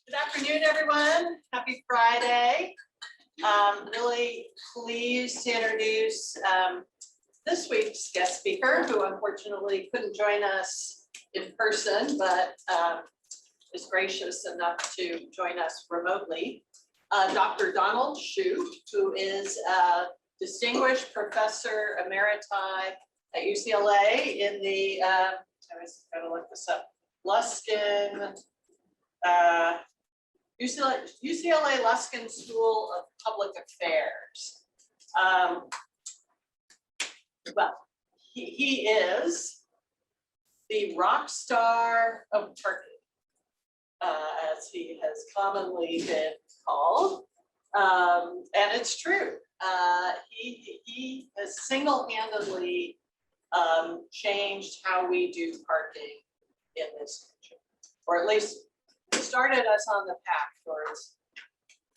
Good afternoon, everyone. Happy Friday. Really pleased to introduce this week's guest speaker, who unfortunately couldn't join us in person, but is gracious enough to join us remotely. Dr. Donald Shoup, who is a distinguished professor emeriti at UCLA in the, I was going to look this up, Luskin, UCLA Luskin School of Public Affairs. Well, he is the rock star of Turkey, as he has commonly been called. And it's true. He has single-handedly changed how we do parking in this country, or at least started us on the path towards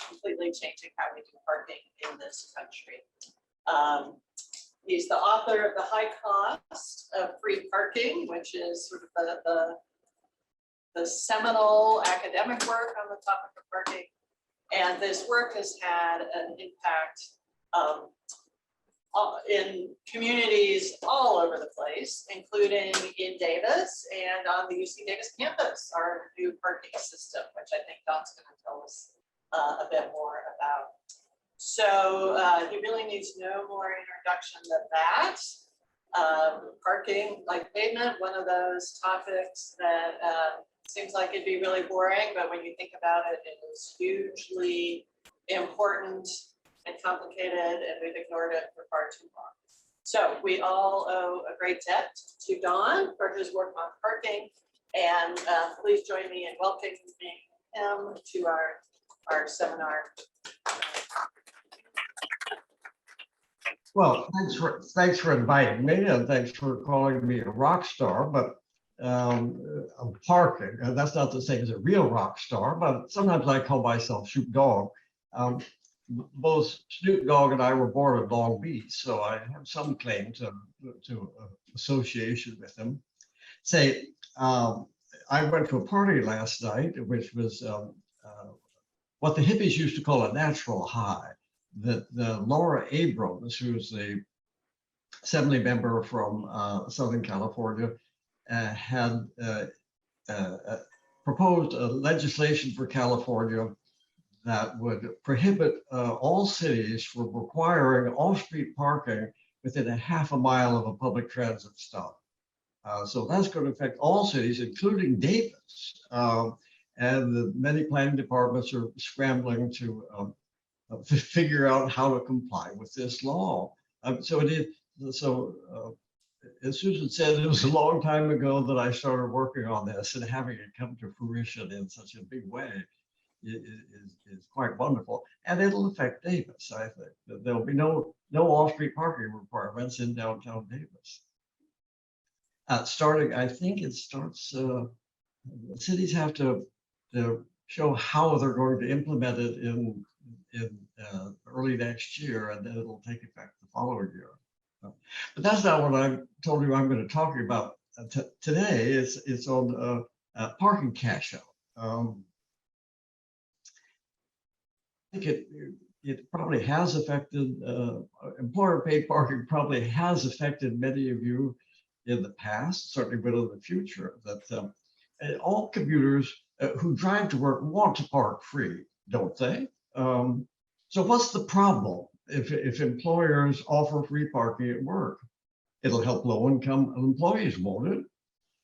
completely changing how we do parking in this country. He's the author of The High Cost of Free Parking, which is sort of the seminal academic work on the topic of parking. And this work has had an impact in communities all over the place, including in Davis and on the UC Davis campus, our new parking system, which I think Don's going to tell us a bit more about. So he really needs no more introduction than that. Parking, like pavement, one of those topics that seems like it'd be really boring, but when you think about it, it is hugely important and complicated, and we've ignored it for far too long. So we all owe a great debt to Don for his work on parking, and please join me in welcoming him to our seminar. Well, thanks for inviting me, and thanks for calling me a rock star. But I'm parking, and that's not the same as a real rock star. But sometimes I call myself Shoup Dog. Both Snoop Dogg and I were born in Long Beach, so I have some claim to association with them. Say, I went to a party last night, which was what the hippies used to call a natural high. That Laura Abrams, who's the assembly member from Southern California, had proposed a legislation for California that would prohibit all cities from requiring off-street parking within a half a mile of a public transit stop. So that's going to affect all cities, including Davis. And the many planning departments are scrambling to figure out how to comply with this law. As Susan said, it was a long time ago that I started working on this, and having it come to fruition in such a big way is quite wonderful. And it'll affect Davis, I think. There'll be no off-street parking requirements in downtown Davis. I think it starts, cities have to show how they're going to implement it in early next year, and then it'll take effect the following year. But that's not what I told you I'm going to talk about today. It's on parking cash out. I think it probably has affected, employer paid parking probably has affected many of you in the past, certainly will in the future, that all commuters who drive to work want to park free, don't they? So what's the problem if employers offer free parking at work? It'll help low-income employees, won't it?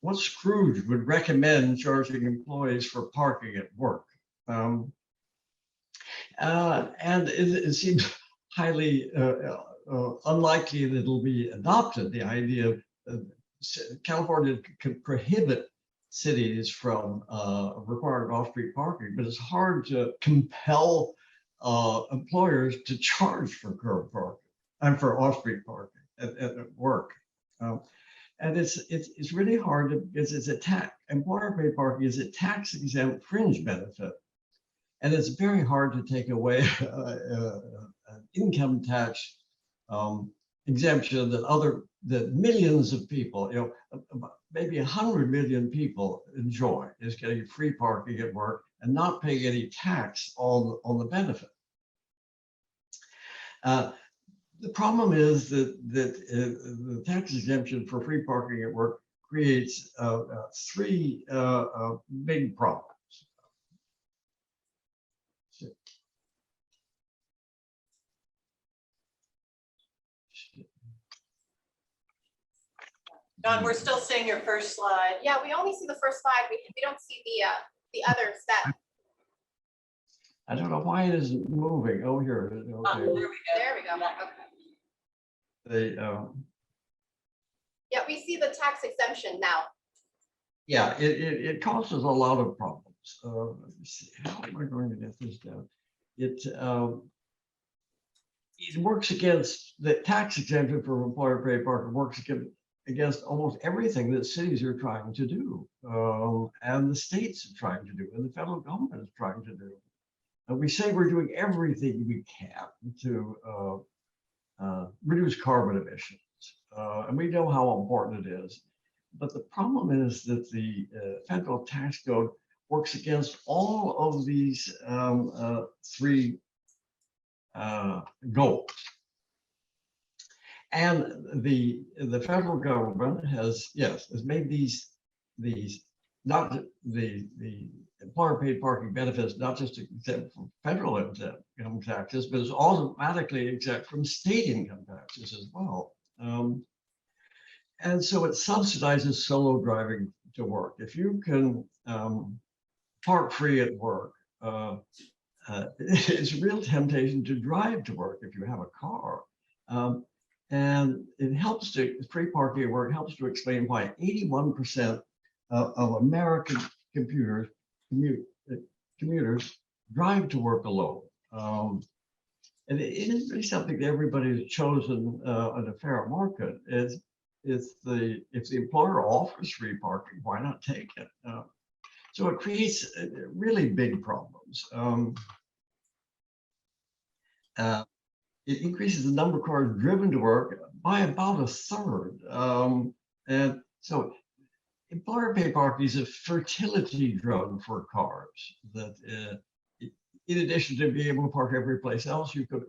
What Scrooge would recommend charging employees for parking at work? And it seems highly unlikely that it'll be adopted, the idea of California can prohibit cities from requiring off-street parking, but it's hard to compel employers to charge for curb parking and for off-street parking at work. And it's really hard because it's employer paid parking is a tax-exempt fringe benefit. And it's very hard to take away an income tax exemption that millions of people, maybe 100 million people enjoy, is getting free parking at work and not paying any tax on the benefit. The problem is that the tax exemption for free parking at work creates three big problems. Don, we're still seeing your first slide. Yeah, we only see the first slide. We don't see the others that. I don't know why it isn't moving. Oh, here it is. Oh, Okay. there we go. There we go. Okay. Yeah, we see the tax exemption now. yeah, it causes a lot of problems. Let me see. How am I going to get this down? It works against the tax exemption for employer paid parking works against almost everything that cities are trying to do, and the states are trying to do, and the federal government is trying to do. And we say we're doing everything we can to reduce carbon emissions, and we know how important it is. But the problem is that the federal tax code works against all of these three goals. And the federal government has made these not the employer paid parking benefits not just exempt from federal income taxes, but it's automatically exempt from state income taxes as well. And so it subsidizes solo driving to work. If you can park free at work, it's a real temptation to drive to work if you have a car. And it helps free parking at work helps to explain why 81% of American commuters drive to work alone. And it is really something that everybody has chosen in a fair market. If the employer offers free parking, why not take it? So it creates really big problems. It increases the number of cars driven to work by about a third. And so employer paid parking is a fertility drug for cars that in addition to being able to park every place else you could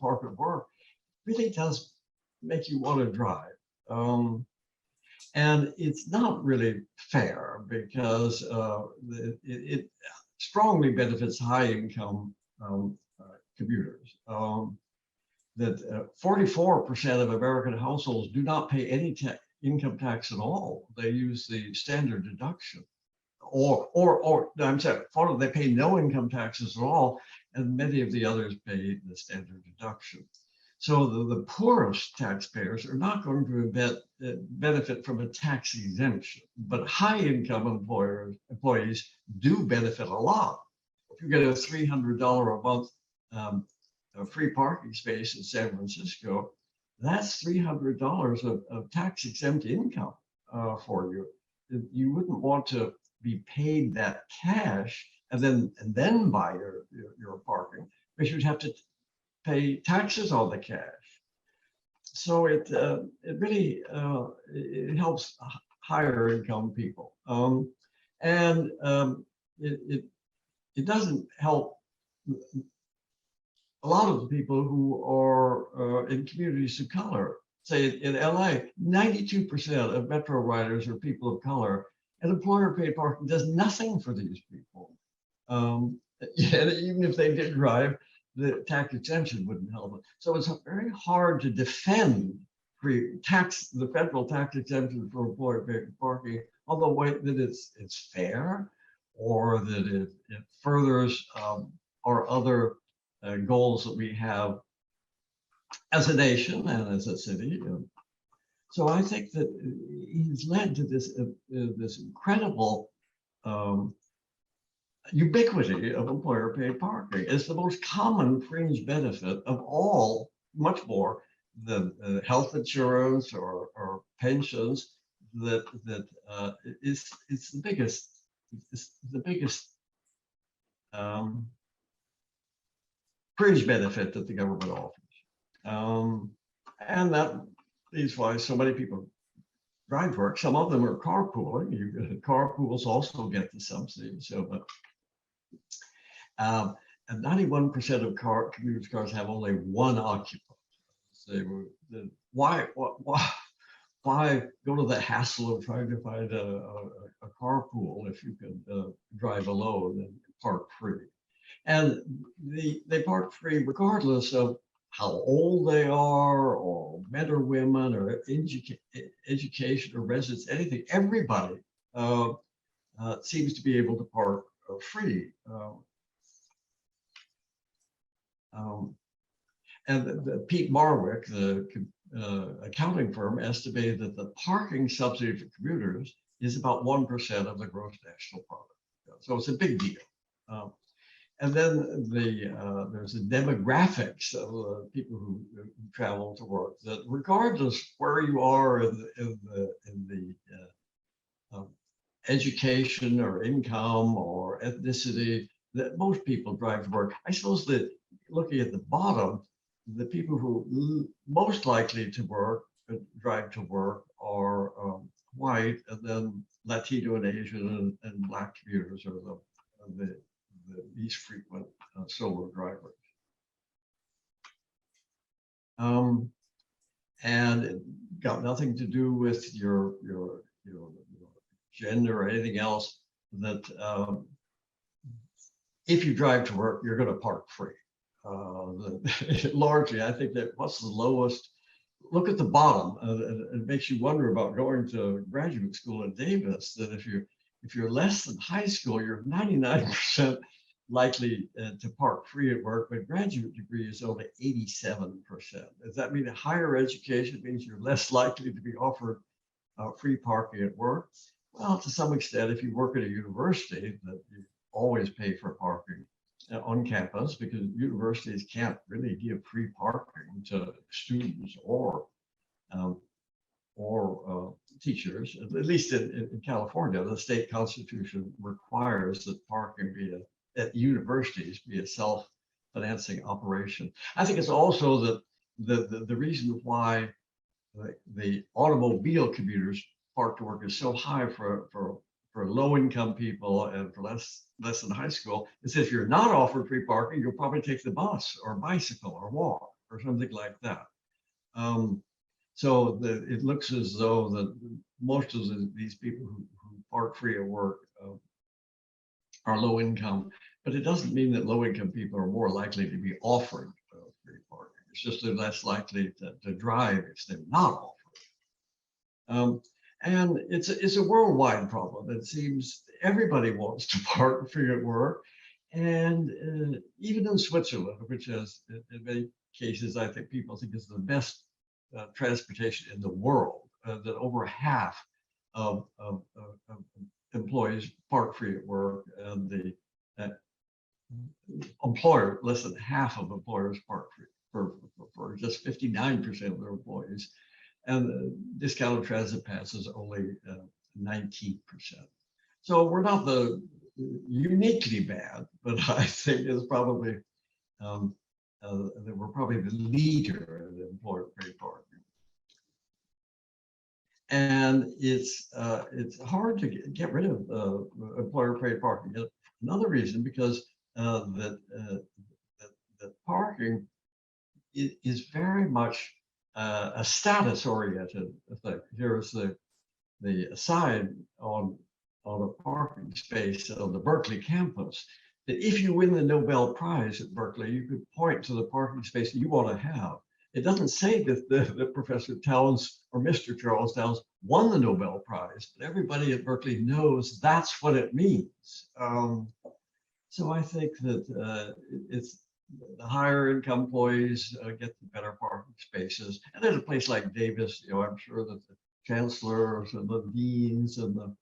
park at work, really does make you want to drive. And it's not really fair because it strongly benefits high income commuters. That 44% of American households do not pay any income tax at all. They use the standard deduction, or I'm sorry, they pay no income taxes at all, and many of the others pay the standard deduction. So the poorest taxpayers are not going to benefit from a tax exemption, but high income employees do benefit a lot. If you get a $300 a month a free parking space in San Francisco, that's $300 of tax exempt income for you. You wouldn't want to be paid that cash and then buy your parking, because you'd have to pay taxes on the cash. So it really it helps higher income people, and it doesn't help a lot of the people who are in communities of color. Say in LA, 92% of metro riders are people of color, and employer paid parking does nothing for these people. And even if they did drive, the tax exemption wouldn't help it. So it's very hard to defend the federal tax exemption for employer paid parking on the way that it's fair, or that it furthers our other goals that we have as a nation and as a city. So I think that he's led to this incredible ubiquity of employer paid parking. It's the most common fringe benefit of all, much more than health insurance or pensions. It's the biggest. It's the biggest fringe benefit that the government offers, and that is why so many people drive to work. Some of them are carpooling. Carpools also get the subsidy. So, And 91% of commuters' cars have only one occupant. So why go to the hassle of trying to find a carpool if you can drive alone and park free? And they park free regardless of how old they are, or men or women, or education or residence, anything. Everybody seems to be able to park free. And Pete Marwick, the accounting firm, estimated that the parking subsidy for commuters is about 1% of the gross national product. So it's a big deal. And then there's the demographics of people who travel to work, that regardless where you are in the education or income or ethnicity, that most people drive to work. I suppose that looking at the bottom, the people who most likely to work, drive to work, are white, and then Latino and Asian and Black commuters are the least frequent solo drivers. And it got nothing to do with your gender or anything else, that if you drive to work, you're going to park free. Largely, I think that what's the lowest, look at the bottom, it makes you wonder about going to graduate school at Davis, that if you're less than high school, you're 99% likely to park free at work, but graduate degree is only 87%. Does that mean that higher education means you're less likely to be offered free parking at work? Well, to some extent, if you work at a university, that you always pay for parking on campus, because universities can't really give free parking to students or teachers. At least in California, the state constitution requires that parking at universities be a self-financing operation. I think it's also the reason why the automobile commuters park to work is so high for low-income people and for less than high school, is if you're not offered free parking, you'll probably take the bus or bicycle or walk or something like that. So it looks as though that most of these people who park free at work are low income, but it doesn't mean that low income people are more likely to be offered free parking. It's just they're less likely to drive if they're not offered. And it's a worldwide problem. It seems everybody wants to park free at work. And even in Switzerland, which is in many cases, I think people think is the best transportation in the world, that over half of employees park free at work, and the employer, less than half of employers park free for just 59% of their employees. And discounted transit passes only 19%. So we're not the uniquely bad, but I think it's probably that we're probably the leader in employer paid parking. And it's hard to get rid of employer paid parking. Another reason, because that parking is very much a status oriented thing. Here's the sign on a parking space on the Berkeley campus, that if you win the Nobel Prize at Berkeley, you could point to the parking space that you want to have. It doesn't say that Professor Towns or Mr. Charles Towns won the Nobel Prize, but everybody at Berkeley knows that's what it means. So I think that it's the higher income employees get the better parking spaces. And at a place like Davis, I'm sure that the chancellors and the deans and the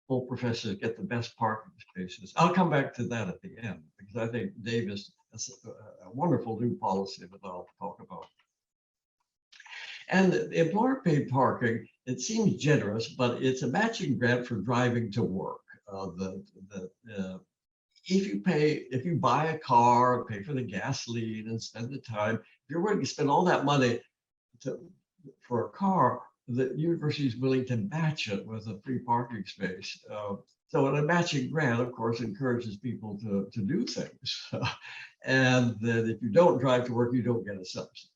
full professors get the best parking spaces. I'll come back to that at the end, because I think Davis has a wonderful new policy that I'll talk about. And the employer paid parking, it seems generous, but it's a matching grant for driving to work. If you buy a car, pay for the gasoline and spend the time, if you're willing to spend all that money for a car, the university is willing to match it with a free parking space. So a matching grant, of course, encourages people to do things. And that if you don't drive to work, you don't get a subsidy.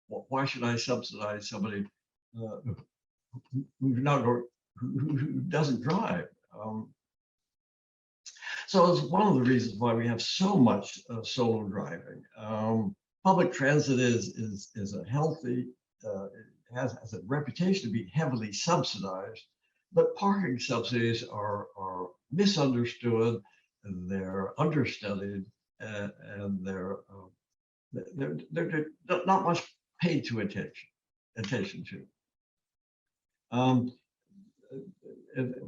Why should I subsidize somebody who's not who doesn't drive? So it's one of the reasons why we have so much solo driving. Public transit is a healthy, it has a reputation to be heavily subsidized, but parking subsidies are misunderstood, and they're understudied, and they're not much paid to attention to.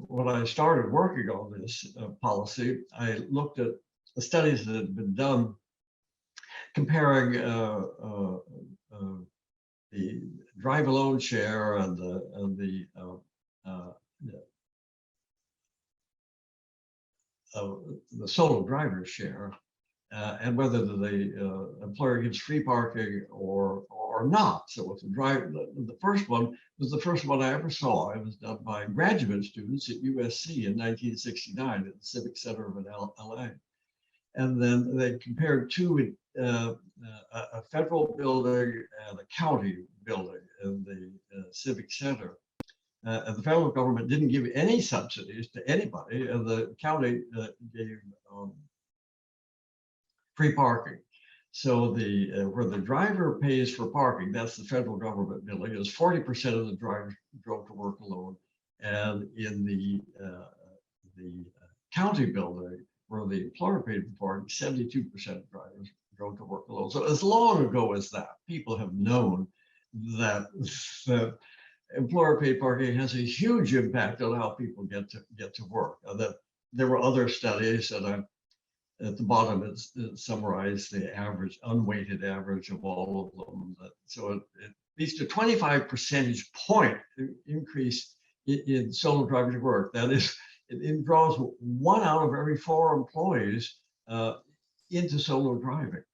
When I started working on this policy, I looked at the studies that had been done comparing the drive alone share and the solo driver share, and whether the employer gives free parking or not. So with the first one was the first one I ever saw. It was done by graduate students at USC in 1969 at the Civic Center of LA. And then they compared two, a federal building and a county building in the Civic Center. And the federal government didn't give any subsidies to anybody, and the county gave free parking. So where the driver pays for parking, that's the federal government building, is 40% of the drivers drove to work alone. And in the county building, where the employer paid for parking, 72% of drivers drove to work alone. So as long ago as that, people have known that employer paid parking has a huge impact on how people get to work. That there were other studies that I'm at the bottom, it's summarized the average, unweighted average of all of them. So it leads to 25 percentage point increase in solo drivers work. That is, it draws 1 out of every 4 employees into solo driving.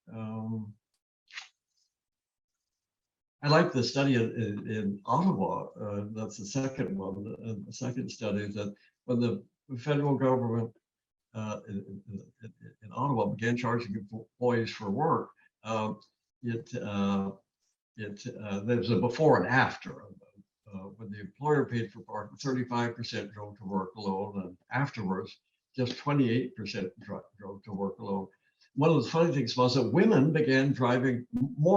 I like the study in Ottawa. That's the second one. The second study that when the federal government in Ottawa began charging employees for work, there's a before and after. When the employer paid for parking, 35% drove to work alone, and afterwards, just 28% drove to work alone. One of the funny things was that more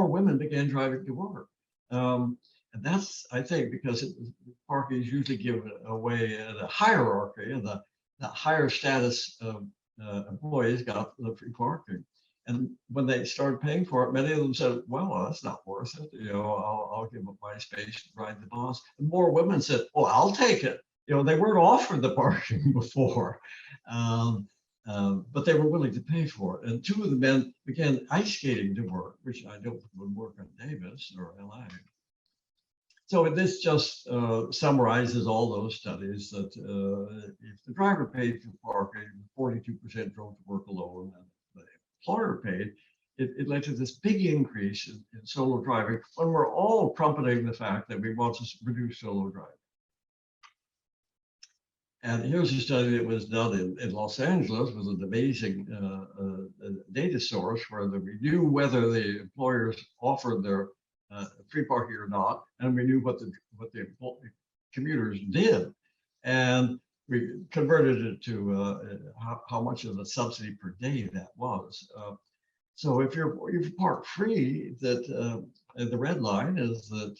women began driving to work. And that's, I think, because parking is usually given away in a hierarchy, and the higher status employees got the free parking. And when they started paying for it, many of them said, well, that's not worth it. I'll give up my space and ride the bus. And more women said, oh, I'll take it. They weren't offered the parking before, but they were willing to pay for it. And 2 of the men began ice skating to work, which I don't think would work on Davis or LA. So this just summarizes all those studies that if the driver paid for parking, 42% drove to work alone, and the employer paid, it led to this big increase in solo driving when we're all trumpeting the fact that we want to reduce solo driving. And here's a study that was done in Los Angeles with an amazing data source where we knew whether the employers offered their free parking or not, and we knew what the commuters did, and we converted it to how much of the subsidy per day that was. So if you park free, that the red line is that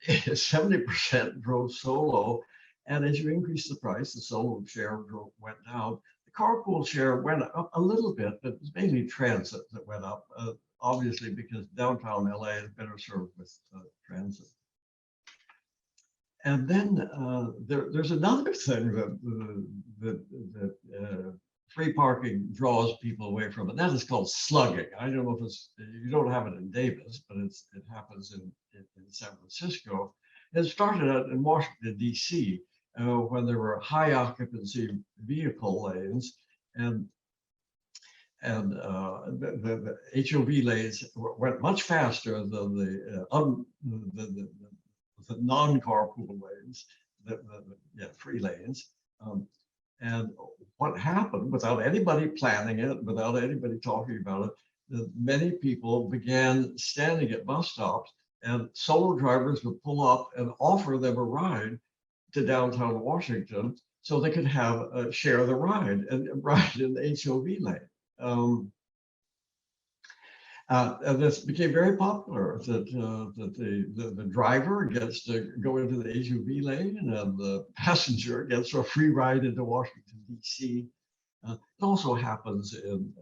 70% drove solo, and as you increase the price, the solo share went down. The carpool share went up a little bit, but it's mainly transit that went up. Obviously, because downtown LA is better served with transit. And then there's another thing that free parking draws people away from, and that is called slugging. I don't know if you don't have it in Davis, but it happens in San Francisco. It started out in Washington, D.C., when there were high occupancy vehicle lanes, and the HOV lanes went much faster than the non-carpool lanes, free lanes. And what happened, without anybody planning it, without anybody talking about it, that many people began standing at bus stops, and solo drivers would pull up and offer them a ride to downtown Washington so they could have share the ride and ride in the HOV lane. And this became very popular, that the driver gets to go into the HOV lane and the passenger gets a free ride into Washington, D.C. It also happens in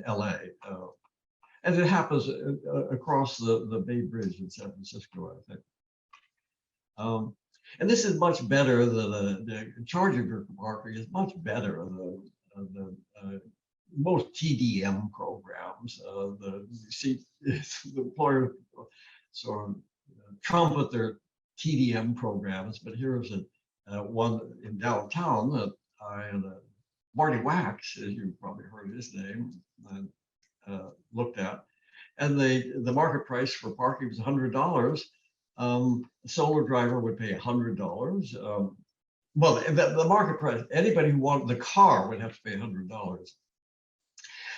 LA. And it happens across the Bay Bridge in San Francisco, I think. And this is much better than the charging for parking is much better than most TDM programs. The employer sort of trumpet their TDM programs, but here's one in downtown that Marty Wax, as you probably heard his name, looked at, and the market price for parking was $100. A solar driver would pay $100. Well, the market price, anybody who wanted the car would have to pay $100.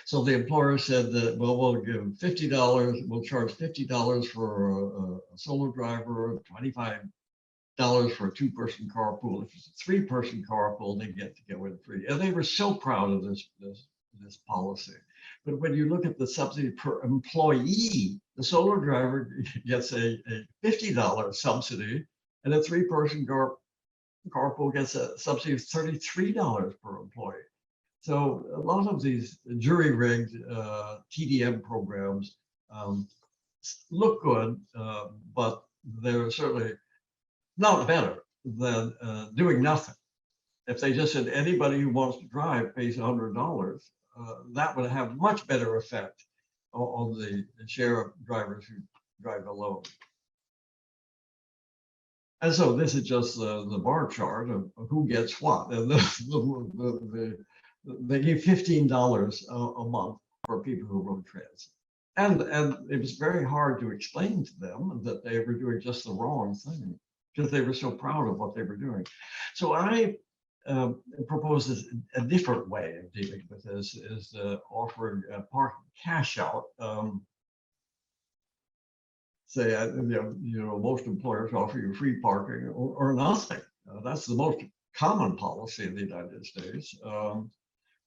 So the employer said that, well, we'll give $50, we'll charge $50 for a solar driver, $25 for a two-person carpool. If it's a three-person carpool, they get to go in free. And they were so proud of this policy. But when you look at the subsidy per employee, the solar driver gets a $50 subsidy, and a three-person carpool gets a subsidy of $33 per employee. So a lot of these jury-rigged TDM programs look good, but they're certainly not better than doing nothing. If they just said anybody who wants to drive pays $100, that would have much better effect on the share of drivers who drive alone. And so this is just the bar chart of who gets what. And they gave $15 a month for people who rode transit. And it was very hard to explain to them that they were doing just the wrong thing because they were so proud of what they were doing. So I propose a different way of dealing with this, is offering parking cash out. Say, most employers offer you free parking or nothing. That's the most common policy in the United States.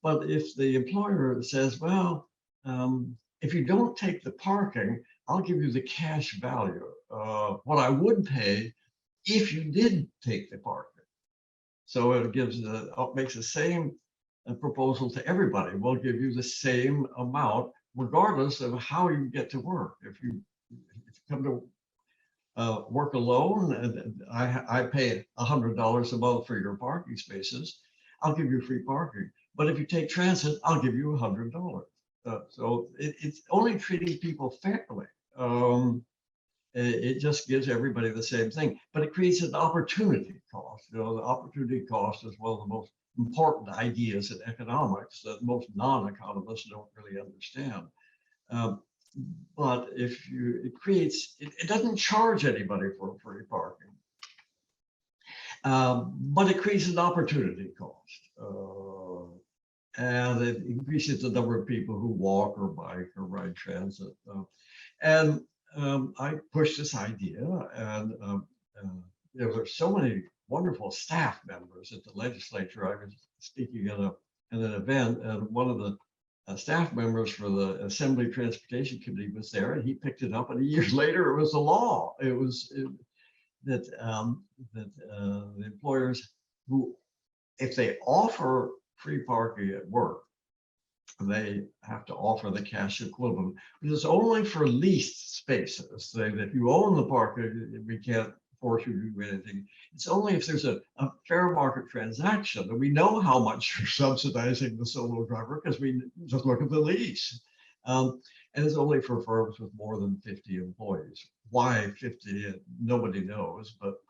But if the employer says, well, if you don't take the parking, I'll give you the cash value, what I would pay if you did take the parking. So it makes the same proposal to everybody. We'll give you the same amount, regardless of how you get to work. If you come to work alone, and I pay $100 a month for your parking spaces, I'll give you free parking. But if you take transit, I'll give you $100. So it's only treating people fairly. It just gives everybody the same thing, but it creates an opportunity cost. The opportunity cost is one of the most important ideas in economics that most non-economists don't really understand. But if it doesn't charge anybody for free parking, but it creates an opportunity cost. And it increases the number of people who walk or bike or ride transit. I pushed this idea, and there were so many wonderful staff members at the legislature. I was speaking at an event, and one of the staff members for the Assembly Transportation Committee was there, and he picked it up, and a year later it was a law. It was that the employers who, if they offer free parking at work, they have to offer the cash equivalent, which is only for leased spaces. Say that if you own the parking, we can't force you to do anything. It's only if there's a fair market transaction, and we know how much you're subsidizing the solo driver because we just look at the lease. And it's only for firms with more than 50 employees. Why 50? Nobody knows, but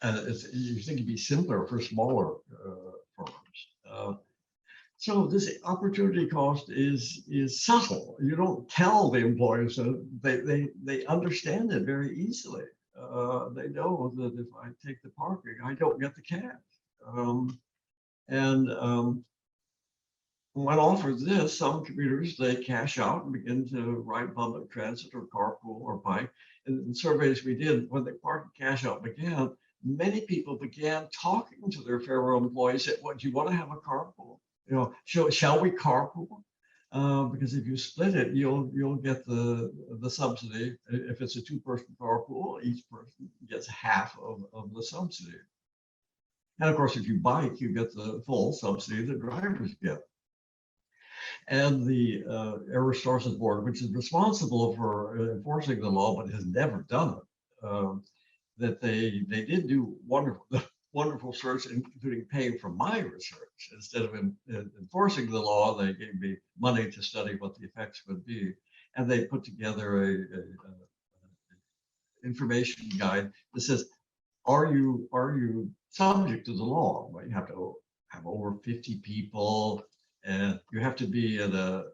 you think it'd be simpler for smaller firms. So this opportunity cost is subtle. You don't tell the employers, so they understand it very easily. They know that if I take the parking, I don't get the cash. And when offered this, some commuters, they cash out and begin to ride public transit or carpool or bike. And in surveys we did, when the park and cash out began, many people began talking to their fellow employees, said, "What, do you want to have a carpool? You know, shall we carpool? Because if you split it, you'll get the subsidy. If it's a two-person carpool, each person gets half of the subsidy. And of course, if you bike, you get the full subsidy the drivers get." And the Air Resources Board, which is responsible for enforcing the law but has never done it, that they did do wonderful research, including paying for my research. Instead of enforcing the law, they gave me money to study what the effects would be, and they put together a information guide that says, are you subject to the law? Well, you have to have over 50 people, and you have to be in an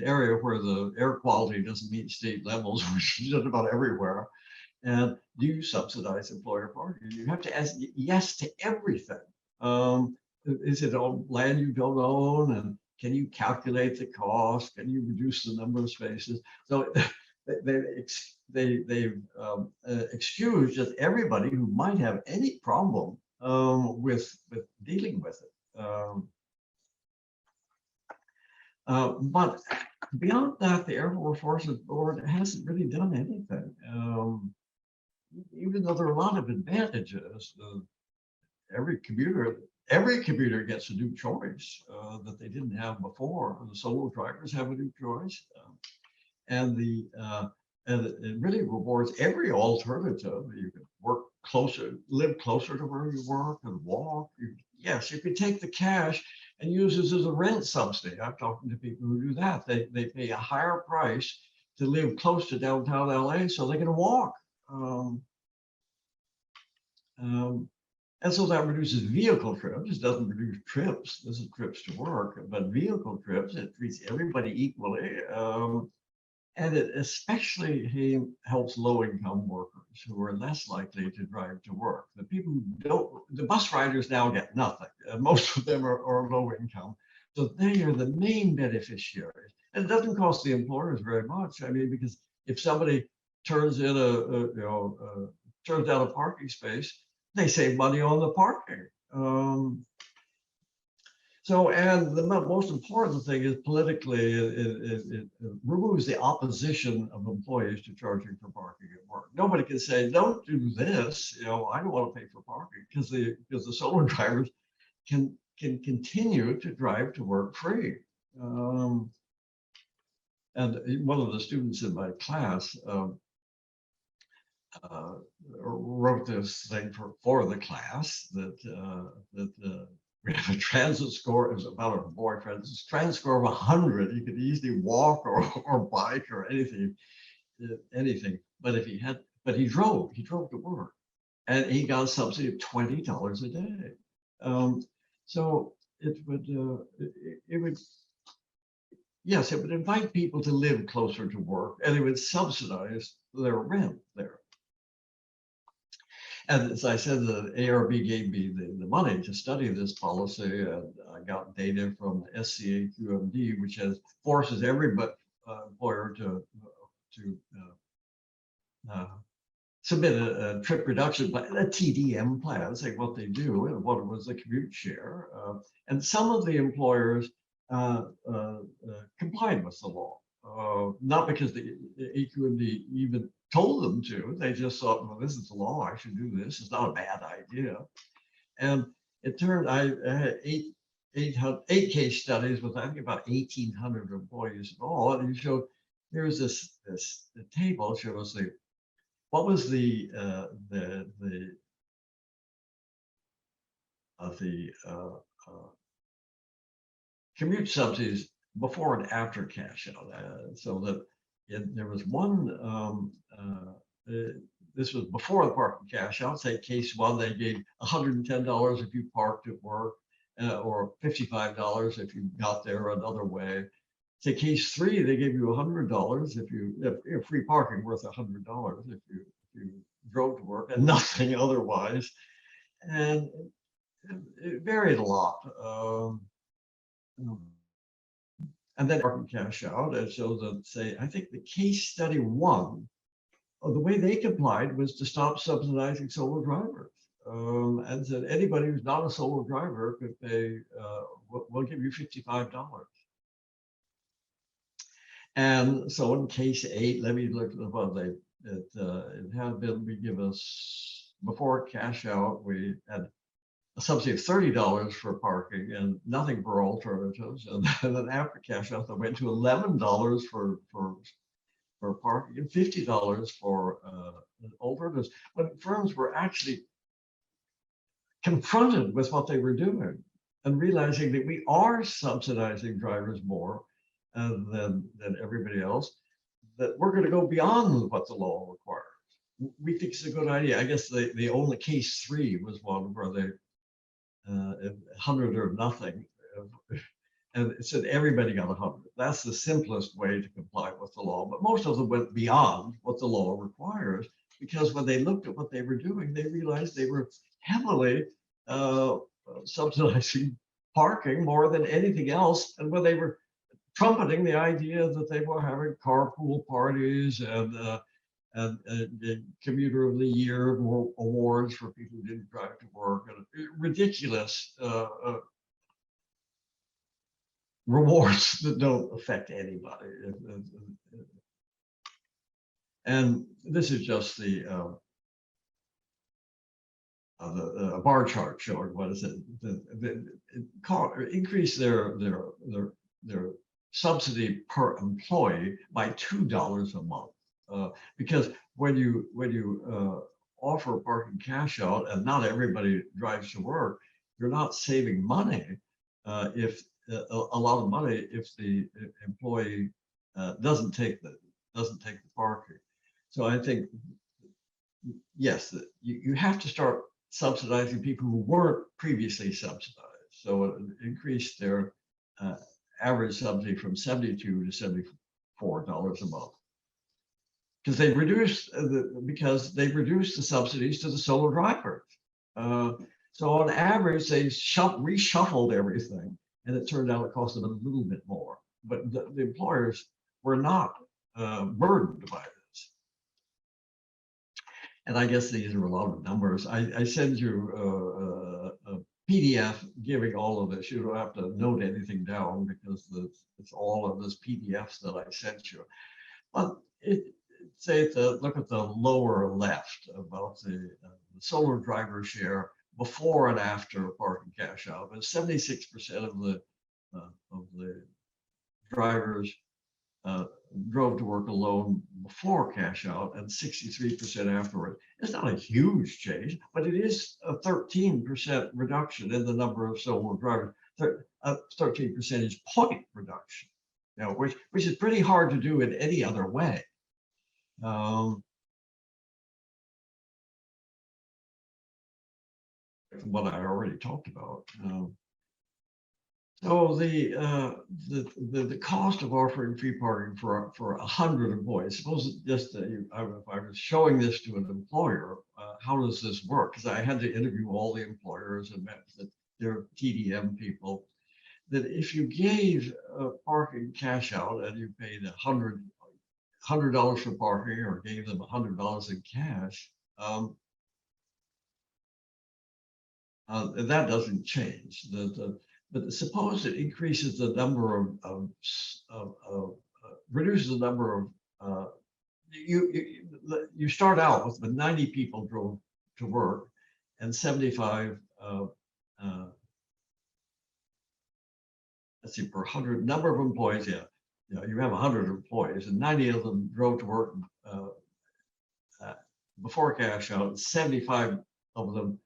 area where the air quality doesn't meet state levels, which is just about everywhere. And do you subsidize employer parking? You have to ask yes to everything. Is it on land you don't own? And can you calculate the cost? Can you reduce the number of spaces? So they've excused just everybody who might have any problem with dealing with it. But beyond that, the Air Forces Board hasn't really done anything. Even though there are a lot of advantages, every commuter gets a new choice that they didn't have before. The solo drivers have a new choice, and it really rewards every alternative. You can work closer, live closer to where you work, and walk. Yes, you could take the cash and use this as a rent subsidy. I'm talking to people who do that. They pay a higher price to live close to downtown LA so they can walk. And so that reduces vehicle trips. It doesn't reduce trips. This is trips to work, but vehicle trips, it treats everybody equally. And it especially helps low-income workers who are less likely to drive to work. The people who don't, the bus riders now get nothing. Most of them are low income. So they are the main beneficiaries. And it doesn't cost the employers very much. I mean, because if somebody turns in turns down a parking space, they save money on the parking. So, and the most important thing is politically, it removes the opposition of employees to charging for parking at work. Nobody can say, don't do this. I don't want to pay for parking, because the solo drivers can continue to drive to work free. And one of the students in my class wrote this thing for the class that we have a transit score, is about a boyfriend's transit score of 100. He could easily walk or bike or anything. But if he drove to work, and he got a subsidy of $20 a day. So it would yes, it would invite people to live closer to work, and it would subsidize their rent there. And as I said, the ARB gave me the money to study this policy, and I got data from the SCAQMD, which forces every employer to submit a trip reduction plan, a TDM plan, saying what they do and what was the commute share. And some of the employers complied with the law, not because the AQMD even told them to. They just thought, well, this is the law, I should do this. It's not a bad idea. And it turned, I had eight case studies with, I think, about 1,800 employees in all. And you showed, here's this the table shows what was the commute subsidies before and after cash out. So that there was one, this was before the parking cash out. Say case one, they gave $110 if you parked at work, or $55 if you got there another way. Say case 3, they gave you $100 if free parking worth $100 if you drove to work and nothing otherwise, and it varied a lot. And then parking cash out, and so that say I think the case study 1, the way they complied was to stop subsidizing solo drivers. And said anybody who's not a solo driver could pay, we'll give you $55. And so in case 8, let me look at what it had been, we give us, before cash out, we had a subsidy of $30 for parking and nothing for alternatives. And then after cash out, they went to $11 for parking and $50 for alternatives. When firms were actually confronted with what they were doing and realizing that we are subsidizing drivers more than everybody else, that we're going to go beyond what the law requires. We think it's a good idea. I guess the only case 3 was one where they 100 or nothing, and it said everybody got 100. That's the simplest way to comply with the law. But most of them went beyond what the law requires, because when they looked at what they were doing, they realized they were heavily subsidizing parking more than anything else. And when they were trumpeting the idea that they were having carpool parties and the commuter of the year awards for people who didn't drive to work, and ridiculous rewards that don't affect anybody. And this is just the bar chart showing what is it? Increase their subsidy per employee by $2 a month, because when you offer parking cash out and not everybody drives to work, you're not saving money if a lot of money if the employee doesn't take the parking. So I think yes, you have to start subsidizing people who weren't previously subsidized. So it increased their average subsidy from $72 to $74 a month, because they reduced the subsidies to the solo drivers. So on average, they reshuffled everything, and it turned out it cost them a little bit more. But the employers were not burdened by this. And I guess these are a lot of numbers. I send you a PDF giving all of this. You don't have to note anything down because it's all of this PDFs that I sent you. But look at the lower left about the solar driver share before and after parking cash out. And 76% of the drivers drove to work alone before cash out and 63% afterward. It's not a huge change, but it is a 13% reduction in the number of solo drivers, 13 percentage point reduction, which is pretty hard to do in any other way. What I already talked about. So the cost of offering free parking for 100 employees, suppose just if I was showing this to an employer, how does this work? Because I had to interview all the employers and met their TDM people. That if you gave parking cash out and you paid $100 for parking or gave them $100 in cash, that doesn't change. But suppose it increases the number reduces the number of, you start out with 90 people drove to work and 75, let's see, per 100 number of employees, you have 100 employees and 90 of them drove to work before cash out, 75 of them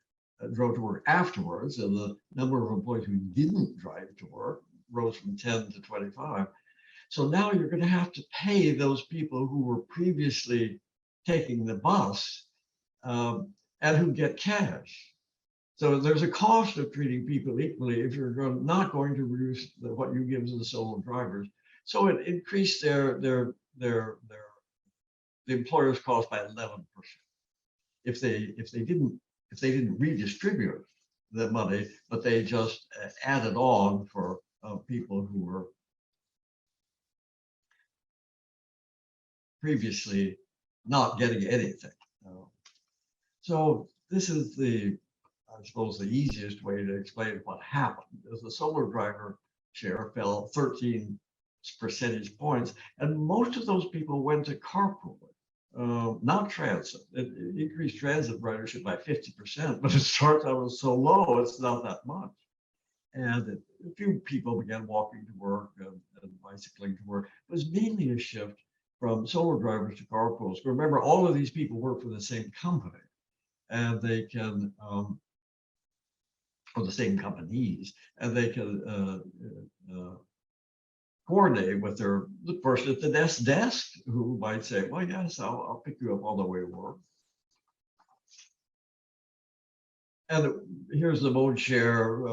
drove to work afterwards, and the number of employees who didn't drive to work rose from 10 to 25. So now you're going to have to pay those people who were previously taking the bus and who get cash. So there's a cost of treating people equally if you're not going to reduce what you give to the solo drivers. So it increased the employer's cost by 11%. If they didn't redistribute the money, but they just added on for people who were previously not getting anything. So this is I suppose the easiest way to explain what happened is the solo driver share fell 13 percentage points, and most of those people went to carpooling, not transit. It increased transit ridership by 50%, but it starts out as so low, it's not that much. And a few people began walking to work and bicycling to work. It was mainly a shift from solo drivers to carpools. Remember, all of these people work for the same company, and they can, or the same companies, and they can coordinate with the person at the desk who might say, well, yes, I'll pick you up on the way to work. And here's the mode share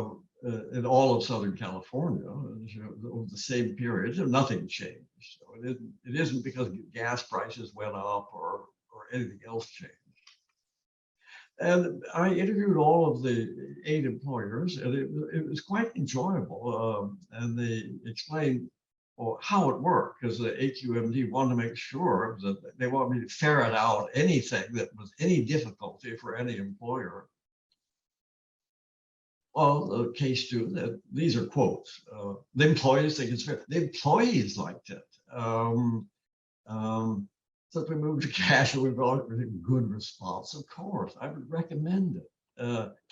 in all of Southern California over the same period. Nothing changed. So it isn't because gas prices went up or anything else changed. And I interviewed all of the 8 employers, and it was quite enjoyable. And they explained how it worked, because the AQMD wanted to make sure that they wanted me to ferret out anything that was any difficulty for any employer. Well, the case student, these are quotes. The employees think it's fair. The employees liked it. So if we move to cash, we've got a good response. Of course, I would recommend it.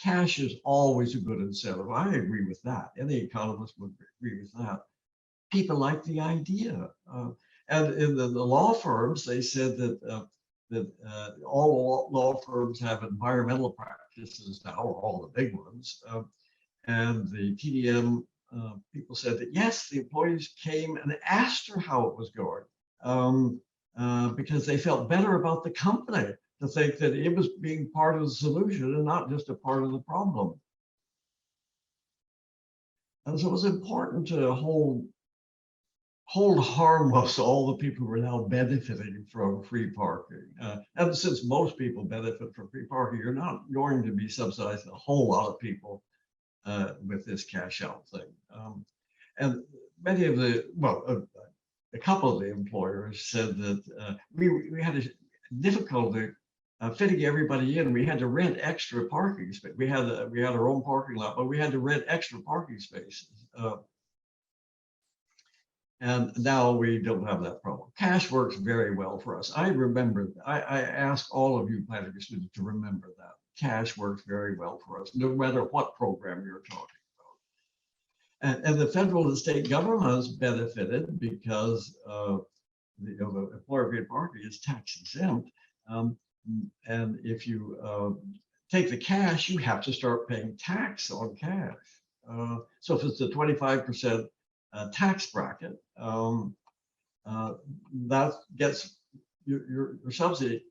Cash is always a good incentive. I agree with that. Any economist would agree with that. People like the idea. And in the law firms, they said that all law firms have environmental practices now, or all the big ones. And the TDM people said that, yes, the employees came and asked her how it was going. Because they felt better about the company, to think that it was being part of the solution and not just a part of the problem. And so it was important to hold harmless all the people who are now benefiting from free parking. And since most people benefit from free parking, you're not going to be subsidizing a whole lot of people with this cash out thing. And many of a couple of the employers said that we had a difficulty fitting everybody in. We had to rent extra parking space. We had our own parking lot, but we had to rent extra parking spaces. And now we don't have that problem. Cash works very well for us. I remember, I ask all of you planning students to remember that. Cash works very well for us, no matter what program you're talking about. And the federal and state governments benefited because the employer paid parking is tax exempt. And if you take the cash, you have to start paying tax on cash. So if it's a 25% tax bracket, that gets your subsidy,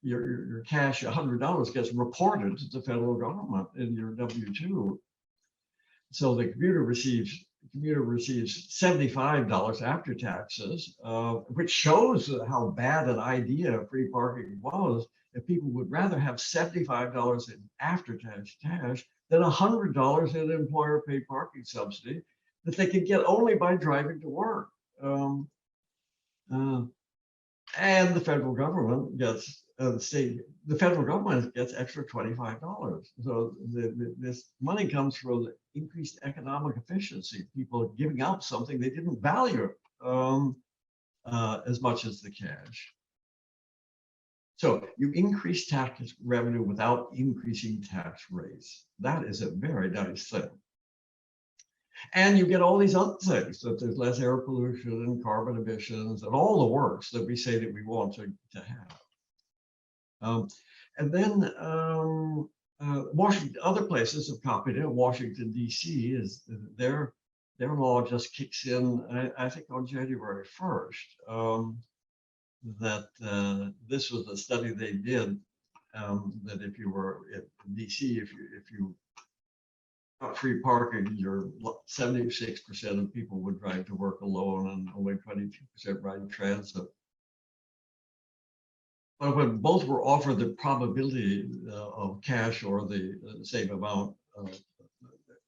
your cash, $100 gets reported to the federal government in your W-2. So the commuter receives $75 after taxes, which shows how bad an idea free parking was. If people would rather have $75 in after-tax cash than $100 in employer paid parking subsidy that they can get only by driving to work. And the federal government gets, the federal government gets extra $25. So this money comes from the increased economic efficiency, people giving up something they didn't value as much as the cash. So you increase tax revenue without increasing tax rates. That is a very nice thing. And you get all these other things, that there's less air pollution and carbon emissions and all the works that we say that we want to have. And then Washington, other places have copied it. Washington, D.C. is their law just kicks in, I think, on January 1st. This was a study they did, that if you were in DC, if you free parking, you're 76% of people would drive to work alone and only 22% ride transit. But when both were offered the probability of cash or the same amount,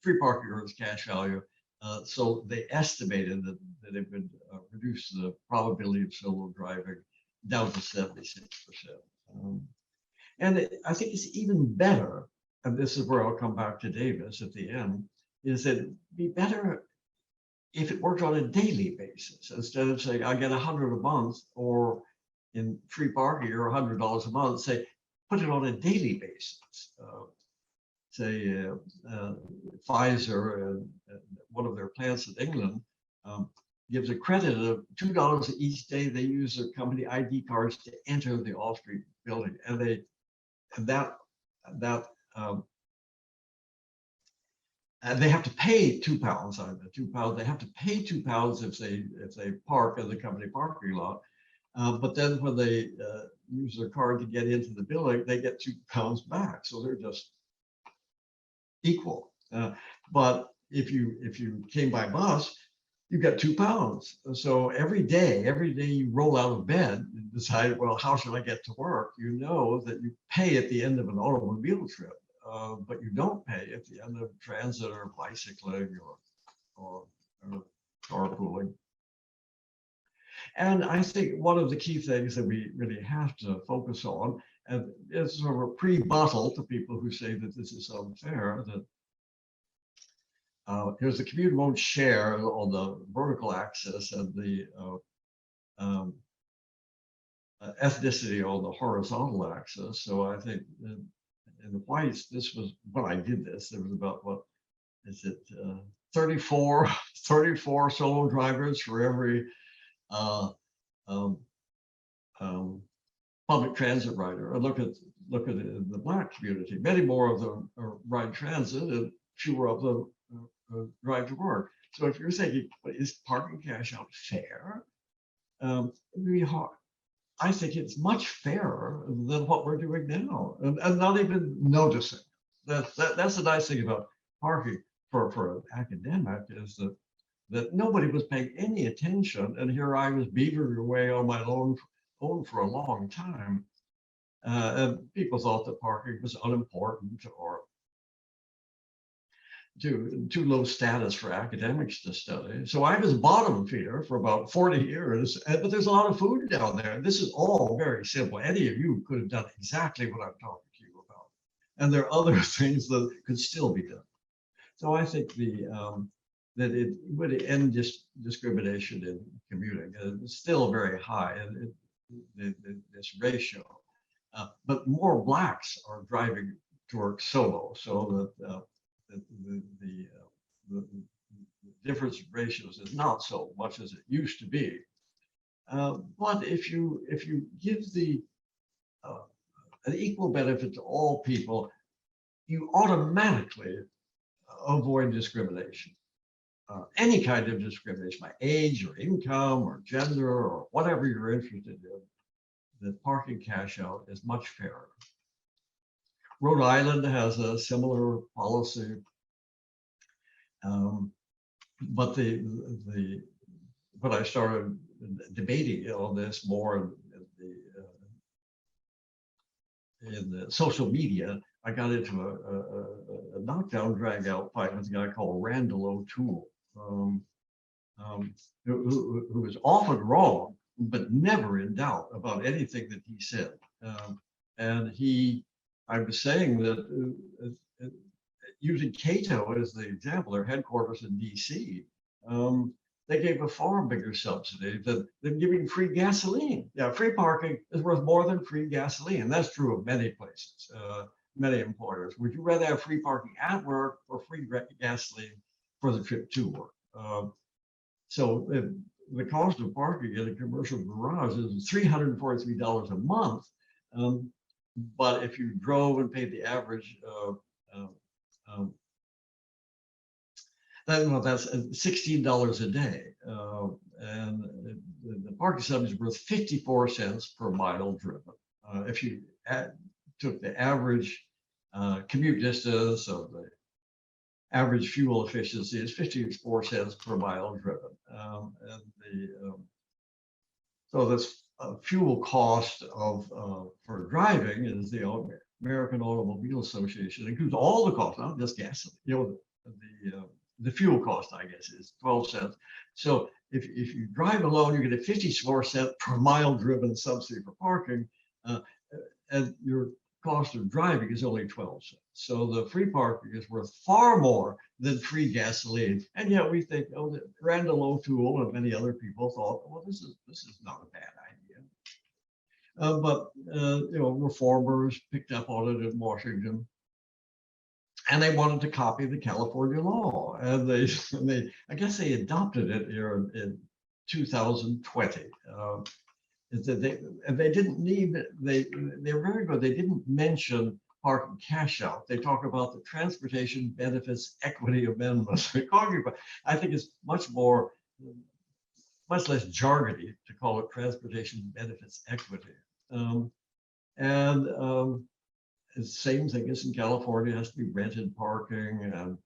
free parking earns cash value. So they estimated that it would reduce the probability of solo driving down to 76%. And I think it's even better, and this is where I'll come back to Davis at the end, is that it'd be better if it worked on a daily basis instead of saying I get 100 a month or in free parking or $100 a month. Say put it on a daily basis. Say Pfizer and one of their plants in England gives a credit of $2 each day they use their company ID cards to enter the off-street building, and they have to pay £2 on the £2. They have to pay £2 if they park in the company parking lot. But then when they use their card to get into the building, they get £2 back. So they're just equal. But if you came by bus, you got £2. So every day you roll out of bed and decide, well, how should I get to work? You know that you pay at the end of an automobile trip, but you don't pay at the end of transit or bicycling or carpooling. And I think one of the key things that we really have to focus on, and it's sort of a pre-buttal to people who say that this is unfair, that here's the commute won't share on the vertical axis and the ethnicity on the horizontal axis. So I think in the whites, this was, when I did this, there was about, what is it, 34 solo drivers for every public transit rider. And look at the Black community. Many more of them ride transit and fewer of them drive to work. So if you're thinking, is parking cash out fair? It would be hard. I think it's much fairer than what we're doing now, and not even noticing. That's the nice thing about parking for an academic, is that nobody was paying any attention, and here I was beavering away on my own for a long time, and people thought that parking was unimportant or too low status for academics to study. So I was bottom feeder for about 40 years, but there's a lot of food down there. This is all very simple. Any of you could have done exactly what I'm talking to you about. And there are other things that could still be done. So I think that it would end discrimination in commuting. It's still very high, and this ratio. But more Blacks are driving to work solo, so that the difference in ratios is not so much as it used to be. But if you give an equal benefit to all people, you automatically avoid discrimination. Any kind of discrimination by age or income or gender or whatever you're interested in, the parking cash out is much fairer. Rhode Island has a similar policy, but when I started debating on this more in the social media, I got into a knockdown, drag out fight with a guy called Randall O'Toole, who was often wrong, but never in doubt about anything that he said. And I was saying that using Cato as the example, their headquarters in DC, they gave a far bigger subsidy than giving free gasoline. Yeah, free parking is worth more than free gasoline. That's true of many places, many employers. Would you rather have free parking at work or free gasoline for the trip to work? So the cost of parking in a commercial garage is $343 a month. But if you drove and paid the average, that's $16 a day. And the parking subsidy is worth 54 cents per mile driven. If you took the average commute distance of average fuel efficiency is 54 cents per mile driven. So this fuel cost of for driving is the American Automobile Association. It includes all the costs, not just gasoline. The fuel cost, I guess, is 12 cents. So if you drive alone, you get a 54 cent per mile driven subsidy for parking, and your cost of driving is only 12 cents. So the free parking is worth far more than free gasoline. And yet we think, oh, that Randall O'Toole and many other people thought, well, this is not a bad idea. But reformers picked up on it in Washington, and they wanted to copy the California law, and they I guess they adopted it here in 2020. They didn't need, they were very good. They didn't mention parking cash out. They talk about the Transportation Benefits Equity Amendment. I think it's much less jargony to call it Transportation Benefits Equity. The same thing as in California, it has to be rented parking. And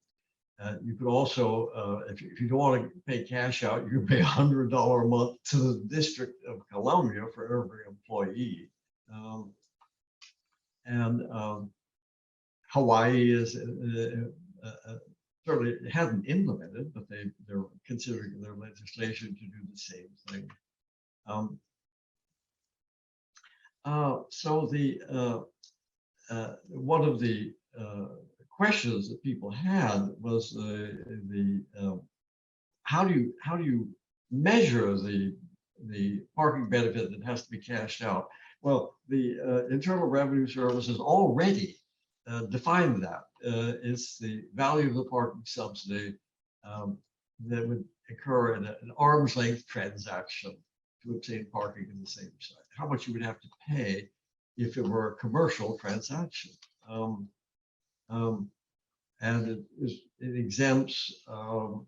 you could also, if you don't want to pay cash out, you can pay $100 a month to the District of Columbia for every employee. Hawaii is certainly hasn't implemented, but they're considering their legislation to do the same thing. One of the questions that people had was how do you measure the parking benefit that has to be cashed out? Well, the Internal Revenue Service has already defined that. It's the value of the parking subsidy that would occur in an arm's length transaction to obtain parking in the same site. How much you would have to pay if it were a commercial transaction. And it exempts a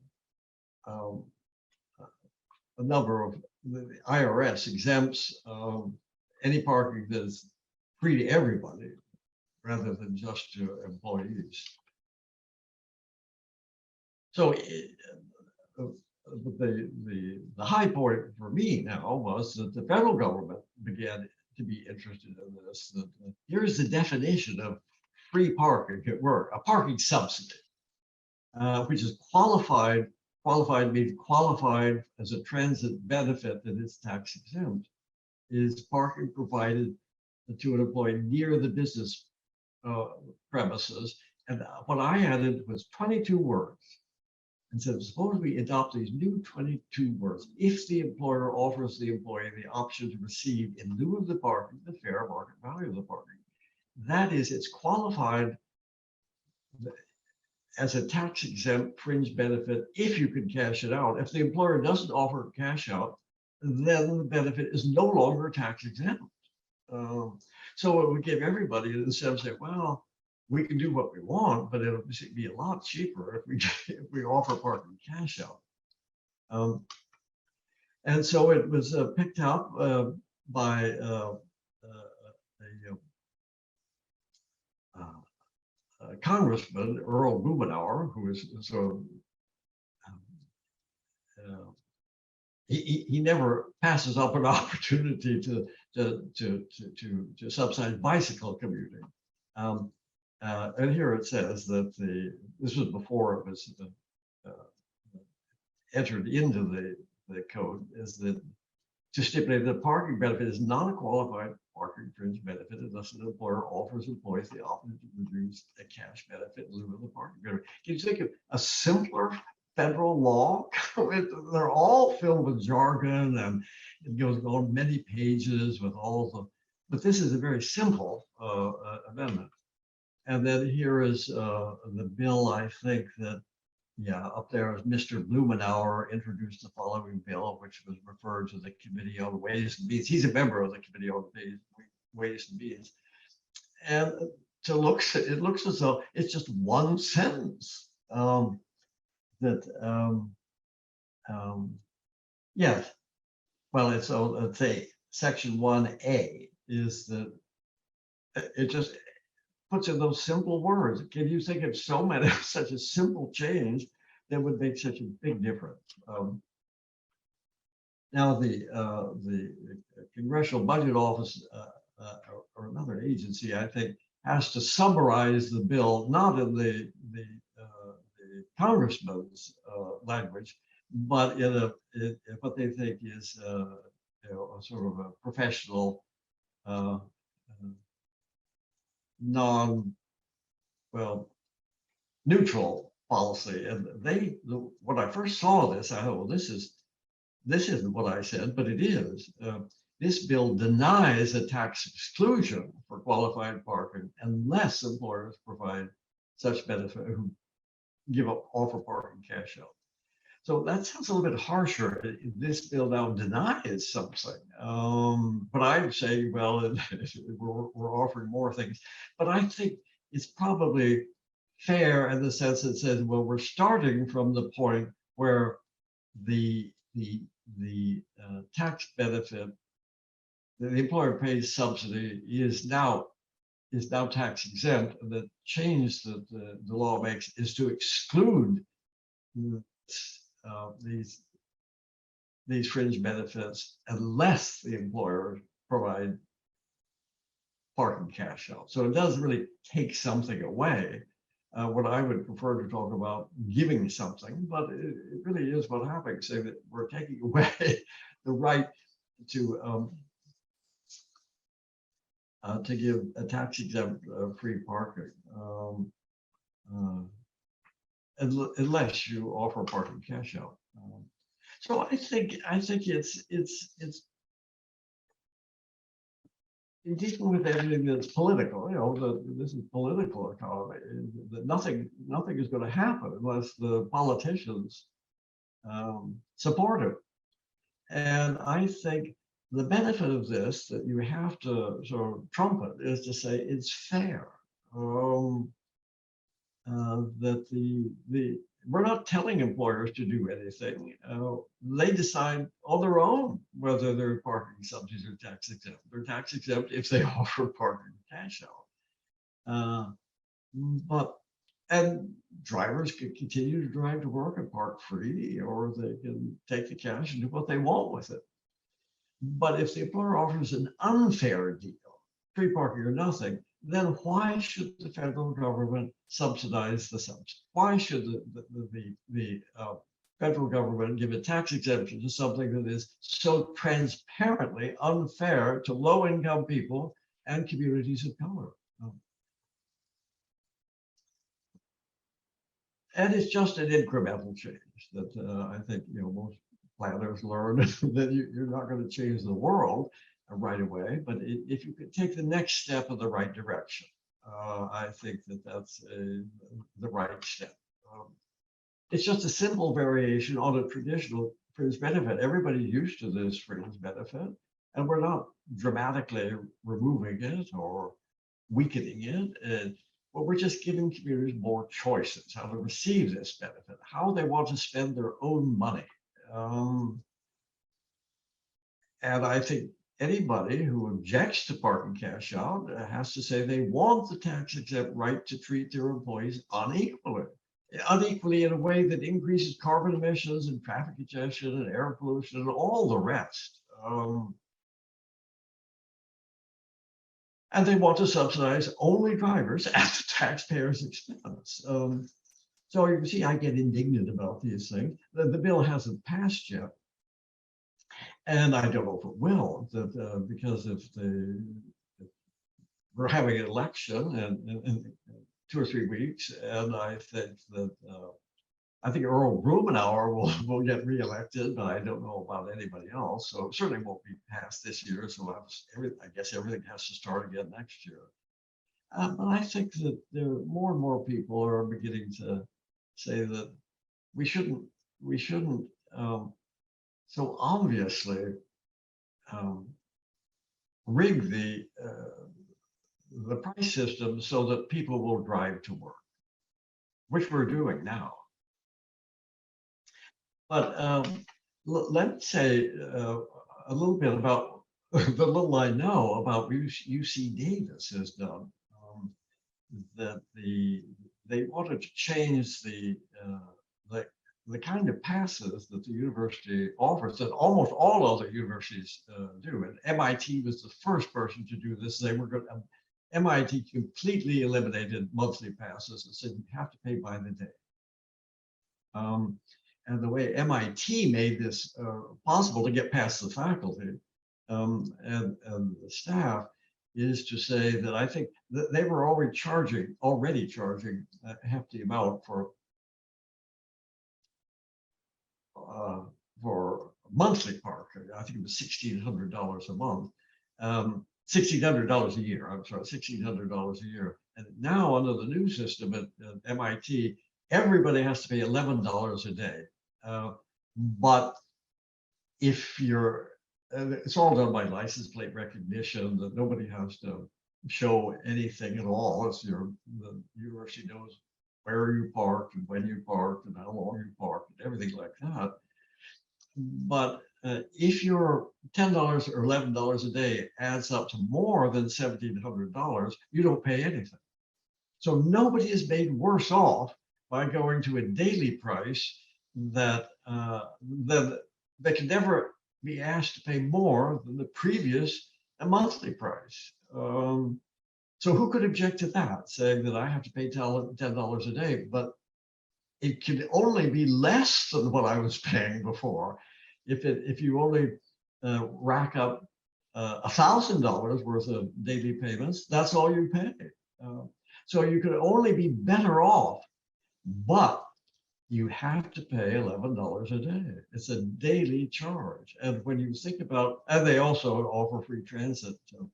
number of, the IRS exempts any parking that is free to everybody rather than just to employees. So the high point for me now was that the federal government began to be interested in this. Here's the definition of free parking at work: a parking subsidy, which is qualified means qualified as a transit benefit that is tax exempt, is parking provided to an employee near the business premises. And what I added was 22 words and said, suppose we adopt these new 22 words: if the employer offers the employee the option to receive in lieu of the parking the fair market value of the parking. That is, it's qualified as a tax exempt fringe benefit if you can cash it out. If the employer doesn't offer cash out, then the benefit is no longer tax exempt. So it would give everybody the incentive to say, well, we can do what we want, but it'll be a lot cheaper if we offer parking cash out. And so it was picked up by a Congressman, Earl Blumenauer, who is so he never passes up an opportunity to subsidize bicycle commuting. And here it says that this was before it was entered into the code, is that to stipulate that parking benefit is not a qualified parking fringe benefit unless an employer offers employees the option to produce a cash benefit in lieu of the parking benefit. Can you think of a simpler federal law? They're all filled with jargon, and it goes on many pages with all the, but this is a very simple amendment. And then here is the bill, I think that, yeah, up there is Mr. Blumenauer introduced the following bill, which was referred to the Committee on Ways and Means. He's a member of the Committee on Ways and Means. And it looks as though it's just one sentence yes. Well, it's, so let's say section 1A is that it just, puts in those simple words. Can you think of so many, such a simple change that would make such a big difference? Now, the Congressional Budget Office or another agency, I think, has to summarize the bill, not in the congressman's language, but in what they think is a sort of a professional, neutral policy. And when I first saw this, I thought, well, this isn't what I said, but it is. This bill denies a tax exclusion for qualified parking unless employers provide such benefit who offer parking cash out. So that sounds a little bit harsher. This bill now denies something, but I'm saying, well, we're offering more things. But I think it's probably fair in the sense that it says, well, we're starting from the point where the tax benefit, the employer pays subsidy is now tax exempt. And the change that the law makes is to exclude these fringe benefits unless the employer provide parking cash out. So it does really take something away. What I would prefer to talk about giving something, but it really is what happens, saying that we're taking away the right to give a tax exempt free parking unless you offer parking cash out. So I think it's in dealing with everything that's political, this is political economy. That nothing is going to happen unless the politicians support it. And I think the benefit of this that you have to sort of trumpet is to say it's fair. That we're not telling employers to do anything. They decide on their own whether their parking subsidies are tax exempt. They're tax exempt if they offer parking cash out. And drivers can continue to drive to work and park free, or they can take the cash and do what they want with it. But if the employer offers an unfair deal, free parking or nothing, then why should the federal government subsidize the subsidy? Why should the federal government give a tax exemption to something that is so transparently unfair to low-income people and communities of color? And it's just an incremental change that I think most planners learn that you're not going to change the world right away, but if you could take the next step in the right direction, I think that's the right step. It's just a simple variation on a traditional fringe benefit. Everybody's used to this fringe benefit, and we're not dramatically removing it or weakening it. But we're just giving communities more choices how to receive this benefit, how they want to spend their own money. And I think anybody who objects to parking cash out has to say they want the tax exempt right to treat their employees unequally in a way that increases carbon emissions and traffic congestion and air pollution and all the rest. And they want to subsidize only drivers at the taxpayer's expense. So you can see I get indignant about these things. The bill hasn't passed yet. And I don't know if it will, because if we're having an election in 2 or 3 weeks, and I think Earl Blumenauer will get reelected, but I don't know about anybody else. So it certainly won't be passed this year. So I guess everything has to start again next year. But I think that more and more people are beginning to say that we shouldn't so obviously rig the price system so that people will drive to work, which we're doing now. But let's say a little bit about the little I know about UC Davis has done. that they wanted to change the kind of passes that the university offers that almost all other universities do. And MIT was the first person to do this. They were going to, MIT completely eliminated monthly passes and said you have to pay by the day. And the way MIT made this possible to get past the faculty and the staff is to say that I think that they were already charging a hefty amount for monthly parking. I think it was $1,600 a month, $1,600 a year. I'm sorry, $1,600 a year. And now under the new system at MIT, everybody has to pay $11 a day. But if you're, it's all done by license plate recognition, that nobody has to show anything at all. The university knows where you parked and when you parked and how long you parked and everything like that. But if your $10 or $11 a day adds up to more than $1,700, you don't pay anything. So nobody is made worse off by going to a daily price that they can never be asked to pay more than the previous monthly price. So who could object to that, saying that I have to pay $10 a day, but it can only be less than what I was paying before. If you only rack up $1,000 worth of daily payments, that's all you pay. So you could only be better off, but you have to pay $11 a day. It's a daily charge. And when you think about, and they also offer free transit to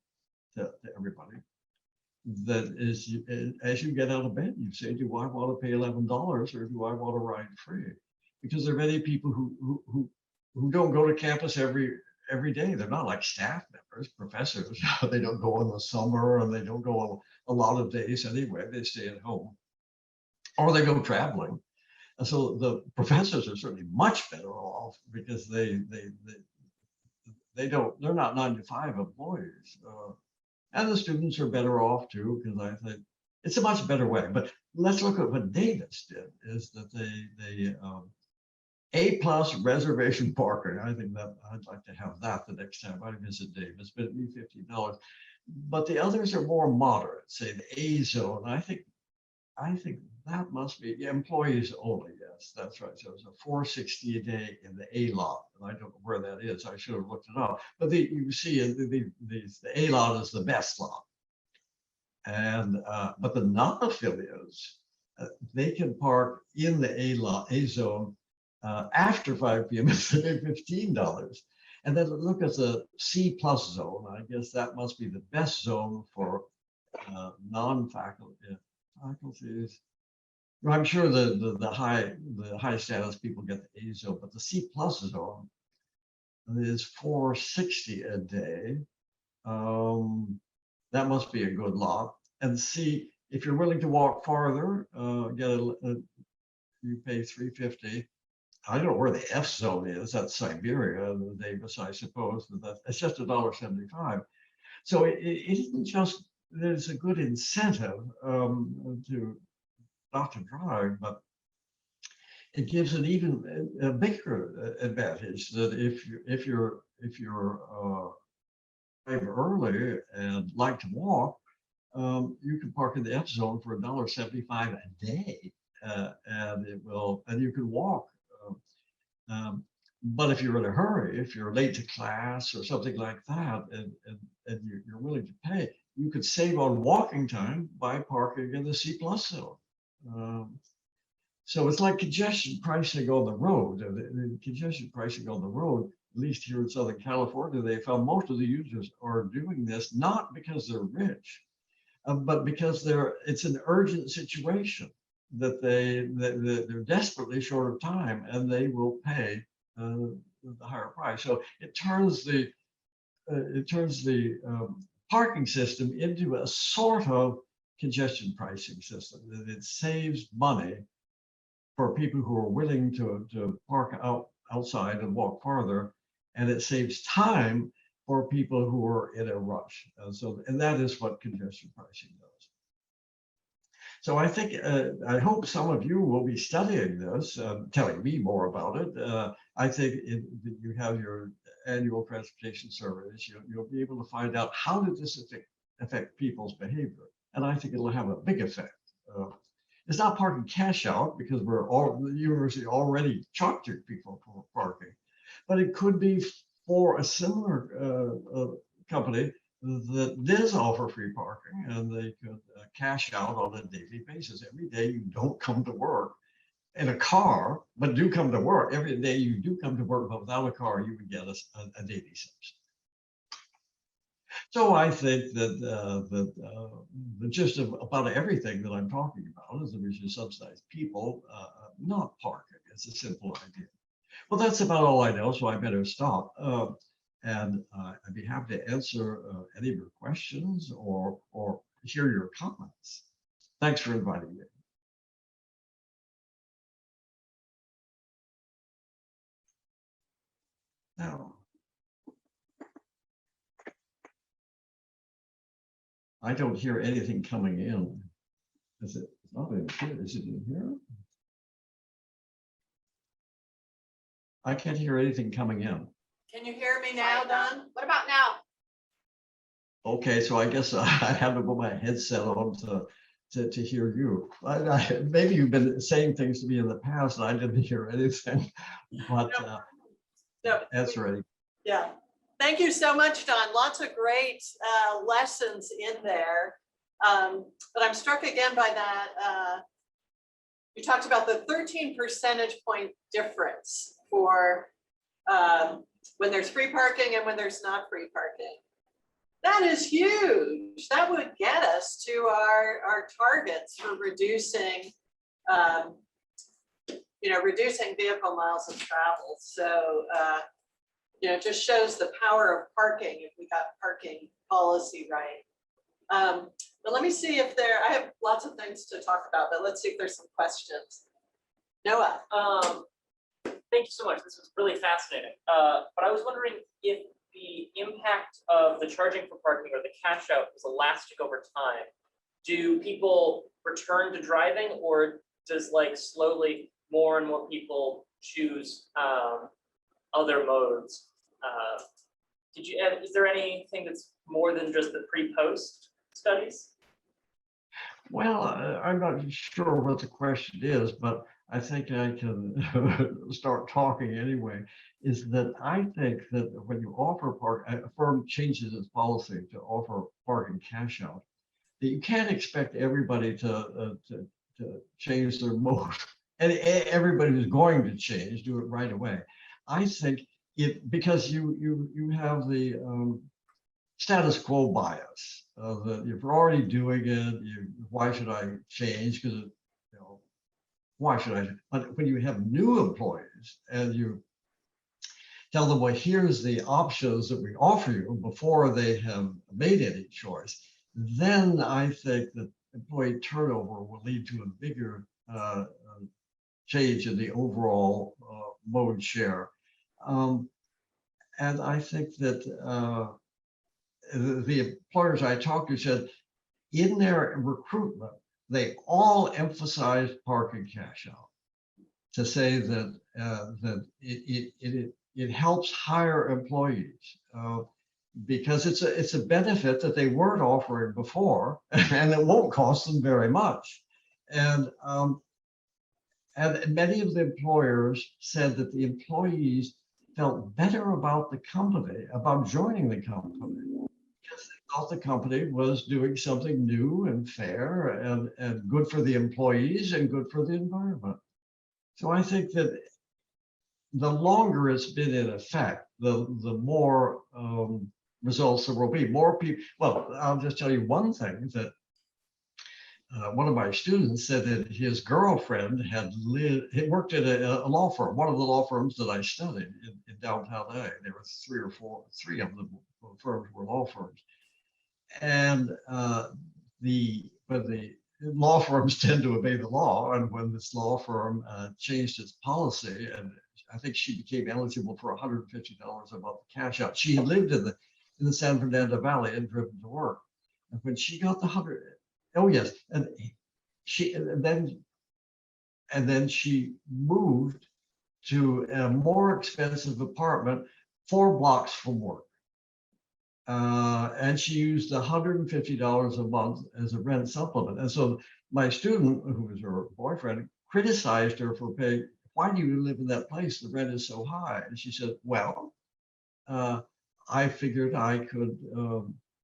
everybody. That is, as you get out of bed, you say, do I want to pay $11 or do I want to ride free? Because there are many people who don't go to campus every day. They're not like staff members, professors. They don't go in the summer and they don't go on a lot of days anyway. They stay at home or they go traveling. And so the professors are certainly much better off because they're not 9-to-5 employees. And the students are better off too, because I think it's a much better way. But let's look at what Davis did, is that they A+ reservation parking. I think that I'd like to have that the next time I visit Davis, but it'd be $15. But the others are more moderate, say the A zone. I think that must be employees only. Yes, that's right. So it's a $4.60 a day in the A lot, and I don't know where that is. I should have looked it up. But you see, the A lot is the best lot, and but the non-affiliates, they can park in the A zone after 5 p.m. It's $15. And then look at the C+ zone. I guess that must be the best zone for non-faculties. I'm sure the high status people get the A zone, but the C+ zone is $4.60 a day. That must be a good lot. And C, if you're willing to walk farther, you pay $3.50. I don't know where the F zone is. That's Siberia, Davis, I suppose. But it's just $1.75. So it isn't just, there's a good incentive to not to drive, but it gives an even a bigger advantage that if you're early and like to walk, you can park in the F zone for $1.75 a day, and you can walk. But if you're in a hurry, if you're late to class or something like that, and you're willing to pay, you could save on walking time by parking in the C+ zone. So it's like congestion pricing on the road. The congestion pricing on the road, at least here in Southern California, they found most of the users are doing this not because they're rich, but because it's an urgent situation that they're desperately short of time, and they will pay the higher price. So it turns the parking system into a sort of congestion pricing system. That it saves money for people who are willing to park outside and walk farther, and it saves time for people who are in a rush. And that is what congestion pricing does. So I think, I hope some of you will be studying this, telling me more about it. I think you have your annual transportation surveys, you'll be able to find out how did this affect people's behavior. And I think it'll have a big effect. It's not parking cash out because the university already charging people for parking, but it could be for a similar company that does offer free parking, and they could cash out on a daily basis. Every day you don't come to work in a car, but do come to work. Every day you do come to work, but without a car, you would get a daily subsidy. So I think that the gist of about everything that I'm talking about is that we should subsidize people, not parking. It's a simple idea. Well, that's about all I know, so I better stop. And I'd be happy to answer any of your questions or hear your comments. Thanks for inviting me. Now, I don't hear anything coming in. Is it not in here? Is it in here? I can't hear anything coming in. Can you hear me now, Don? What about now? Okay, so I guess I have to put my headset on to hear you. Maybe you've been saying things to me in the past and I didn't hear anything, but No, that's right. Yeah. Thank you so much, Don. Lots of great lessons in there. But I'm struck again by that. You talked about the 13 percentage point difference for when there's free parking and when there's not free parking. That is huge. That would get us to our targets for reducing, reducing vehicle miles of travel. So, it just shows the power of parking if we got parking policy right. But let me see if I have lots of things to talk about, but let's see if there's some questions. Noah. Thank you so much. This was really fascinating. But I was wondering if the impact of the charging for parking or the cash out is elastic over time. Do people return to driving, or does slowly more and more people choose other modes? Is there anything that's more than just the pre-post studies? Well, I'm not sure what the question is, but I think I can start talking anyway. Is that I think that when you offer a firm changes its policy to offer parking cash out, that you can't expect everybody to change their mode, and everybody who's going to change do it right away. I think because you have the status quo bias that if you're already doing it, why should I change? Because why should I? But when you have new employees and you tell them, well, here's the options that we offer you before they have made any choice, then I think that employee turnover will lead to a bigger change in the overall mode share. And I think that the employers I talked to said in their recruitment, they all emphasized parking cash out to say that it helps hire employees because it's a benefit that they weren't offering before, and it won't cost them very much. And many of the employers said that the employees felt better about the company, about joining the company, because they thought the company was doing something new and fair and good for the employees and good for the environment. So I think that the longer it's been in effect, the more results there will be. More people. Well, I'll just tell you one thing that one of my students said that his girlfriend had worked at a law firm, one of the law firms that I studied in downtown LA. There were three of the firms were law firms, and when the law firms tend to obey the law, and when this law firm changed its policy, and I think she became eligible for $150 a month cash out. She had lived in the San Fernando Valley and driven to work, and when she got the oh yes, and then she moved to a more expensive apartment 4 blocks from work. And she used $150 a month as a rent supplement. And so my student, who was her boyfriend, criticized her for paying, why do you live in that place? The rent is so high. And she said, well, I figured I could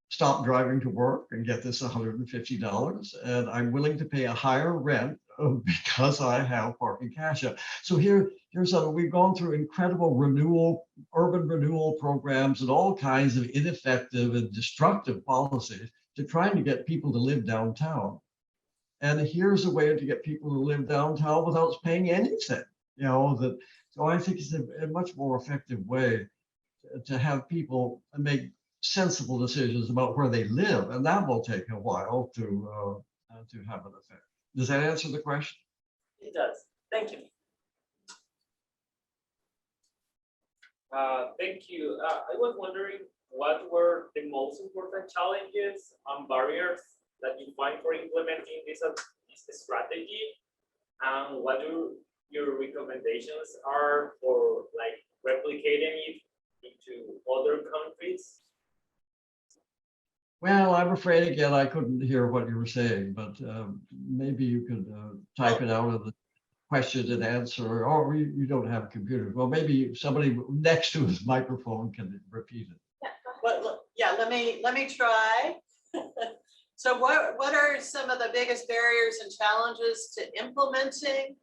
stop driving to work and get this $150, and I'm willing to pay a higher rent because I have parking cash out. So here's we've gone through incredible urban renewal programs and all kinds of ineffective and destructive policies to trying to get people to live downtown. And here's a way to get people to live downtown without paying anything. So I think it's a much more effective way to have people make sensible decisions about where they live, and that will take a while to have an effect. Does that answer the question? It does. Thank you. Thank you. I was wondering what were the most important challenges and barriers that you find for implementing this strategy, and what your recommendations are for like replicating it into other countries? Well, I'm afraid again I couldn't hear what you were saying, but maybe you could type it out of the question and answer, or you don't have a computer. Well, maybe somebody next to his microphone can repeat it. Yeah, let me try. So what are some of the biggest barriers and challenges to implementing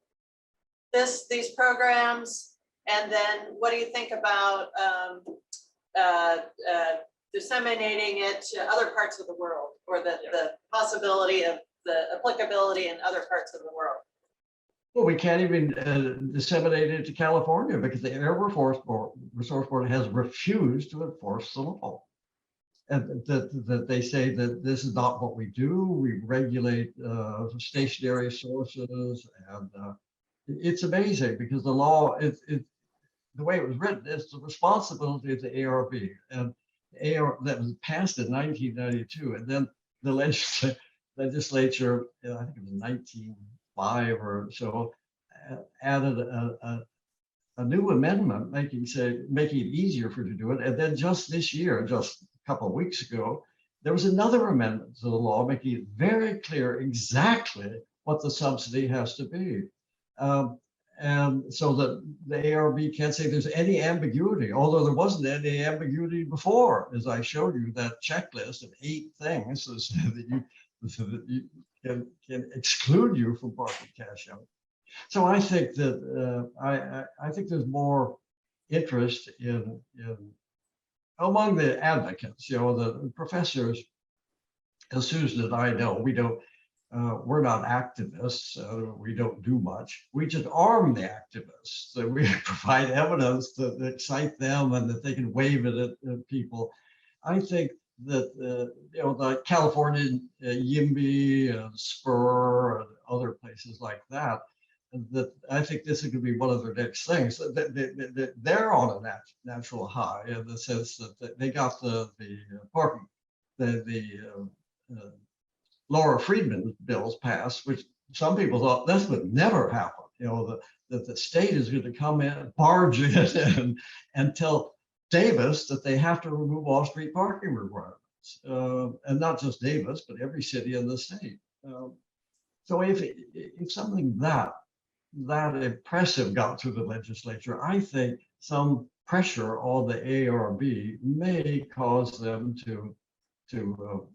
these programs? And then what do you think about disseminating it to other parts of the world, or the possibility of the applicability in other parts of the world? Well, we can't even disseminate it to California because the Air Resource Board has refused to enforce the law. And that they say that this is not what we do. We regulate stationary sources, and it's amazing because the law, the way it was written, is the responsibility of the ARB, and that was passed in 1992, and then the legislature, I think it was 1905 or so, added a new amendment making it easier for it to do it, and then just this year, just a couple of weeks ago, there was another amendment to the law making it very clear exactly what the subsidy has to be. And so that the ARB can't say there's any ambiguity, although there wasn't any ambiguity before, as I showed you that checklist of 8 things so that you can exclude you from parking cash out. So I think that I think there's more interest in among the advocates, the professors, and Susan and I know we're not activists. We don't do much. We just arm the activists. So we provide evidence to excite them and that they can wave it at people. I think that the California YIMBY and Spur and other places like that, that I think this is going to be one of their next things. They're on a natural high in the sense that they got the parking, Laura Friedman bills passed, which some people thought this would never happen. That the state is going to come in, barge in, and tell Davis that they have to remove off-street parking requirements, and not just Davis, but every city in the state. So if something that impressive got through the legislature, I think some pressure on the ARB may cause them to do.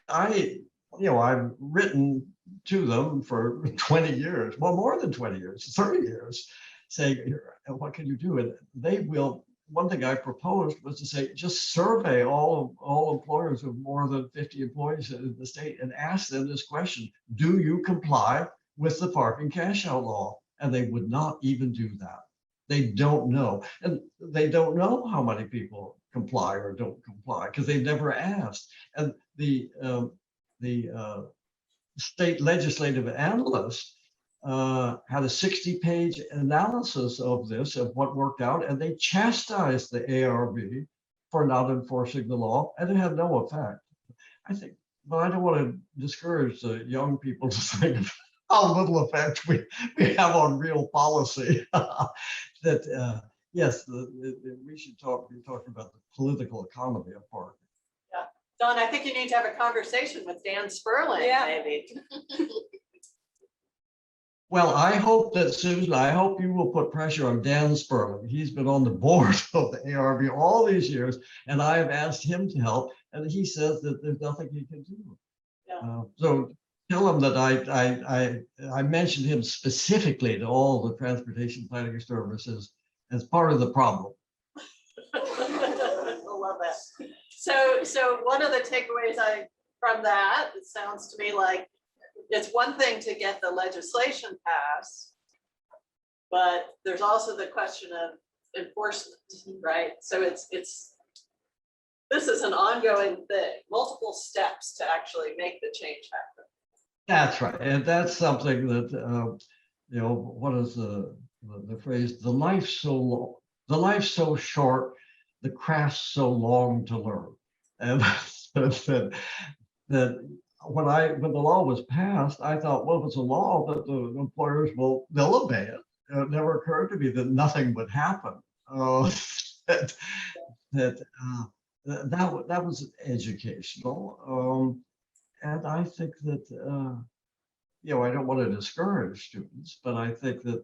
I've written to them for 20 years, well, more than 20 years, 30 years, saying, what can you do? And they will. One thing I proposed was to say, just survey all employers with more than 50 employees in the state and ask them this question: do you comply with the parking cash out law? And they would not even do that. They don't know. And they don't know how many people comply or don't comply because they've never asked. And the state legislative analyst had a 60-page analysis of this, of what worked out, and they chastised the ARB for not enforcing the law, and it had no effect. I think but I don't want to discourage the young people to think of how little effect we have on real policy. That yes, we should be talking about the political economy of parking. Yeah, Don, I think you need to have a conversation with Dan Sperling, Yeah. maybe. Well, I hope that Susan, I hope you will put pressure on Dan Sperling. He's been on the board of the ARB all these years, and I have asked him to help, and he says that there's nothing he can do. Yeah. So tell him that I mentioned him specifically to all the transportation planning services as part of the problem. I love that. So one of the takeaways from that, it sounds to me like it's one thing to get the legislation passed, but there's also the question of enforcement, right? So this is an ongoing thing, multiple steps to actually make the change happen. That's right, and that's something that what is the phrase? The life's so short, the craft's so long to learn, and that when the law was passed, I thought, well, if it's a law that the employers they'll obey it. It never occurred to me that nothing would happen. That was educational, and I think that I don't want to discourage students, but I think that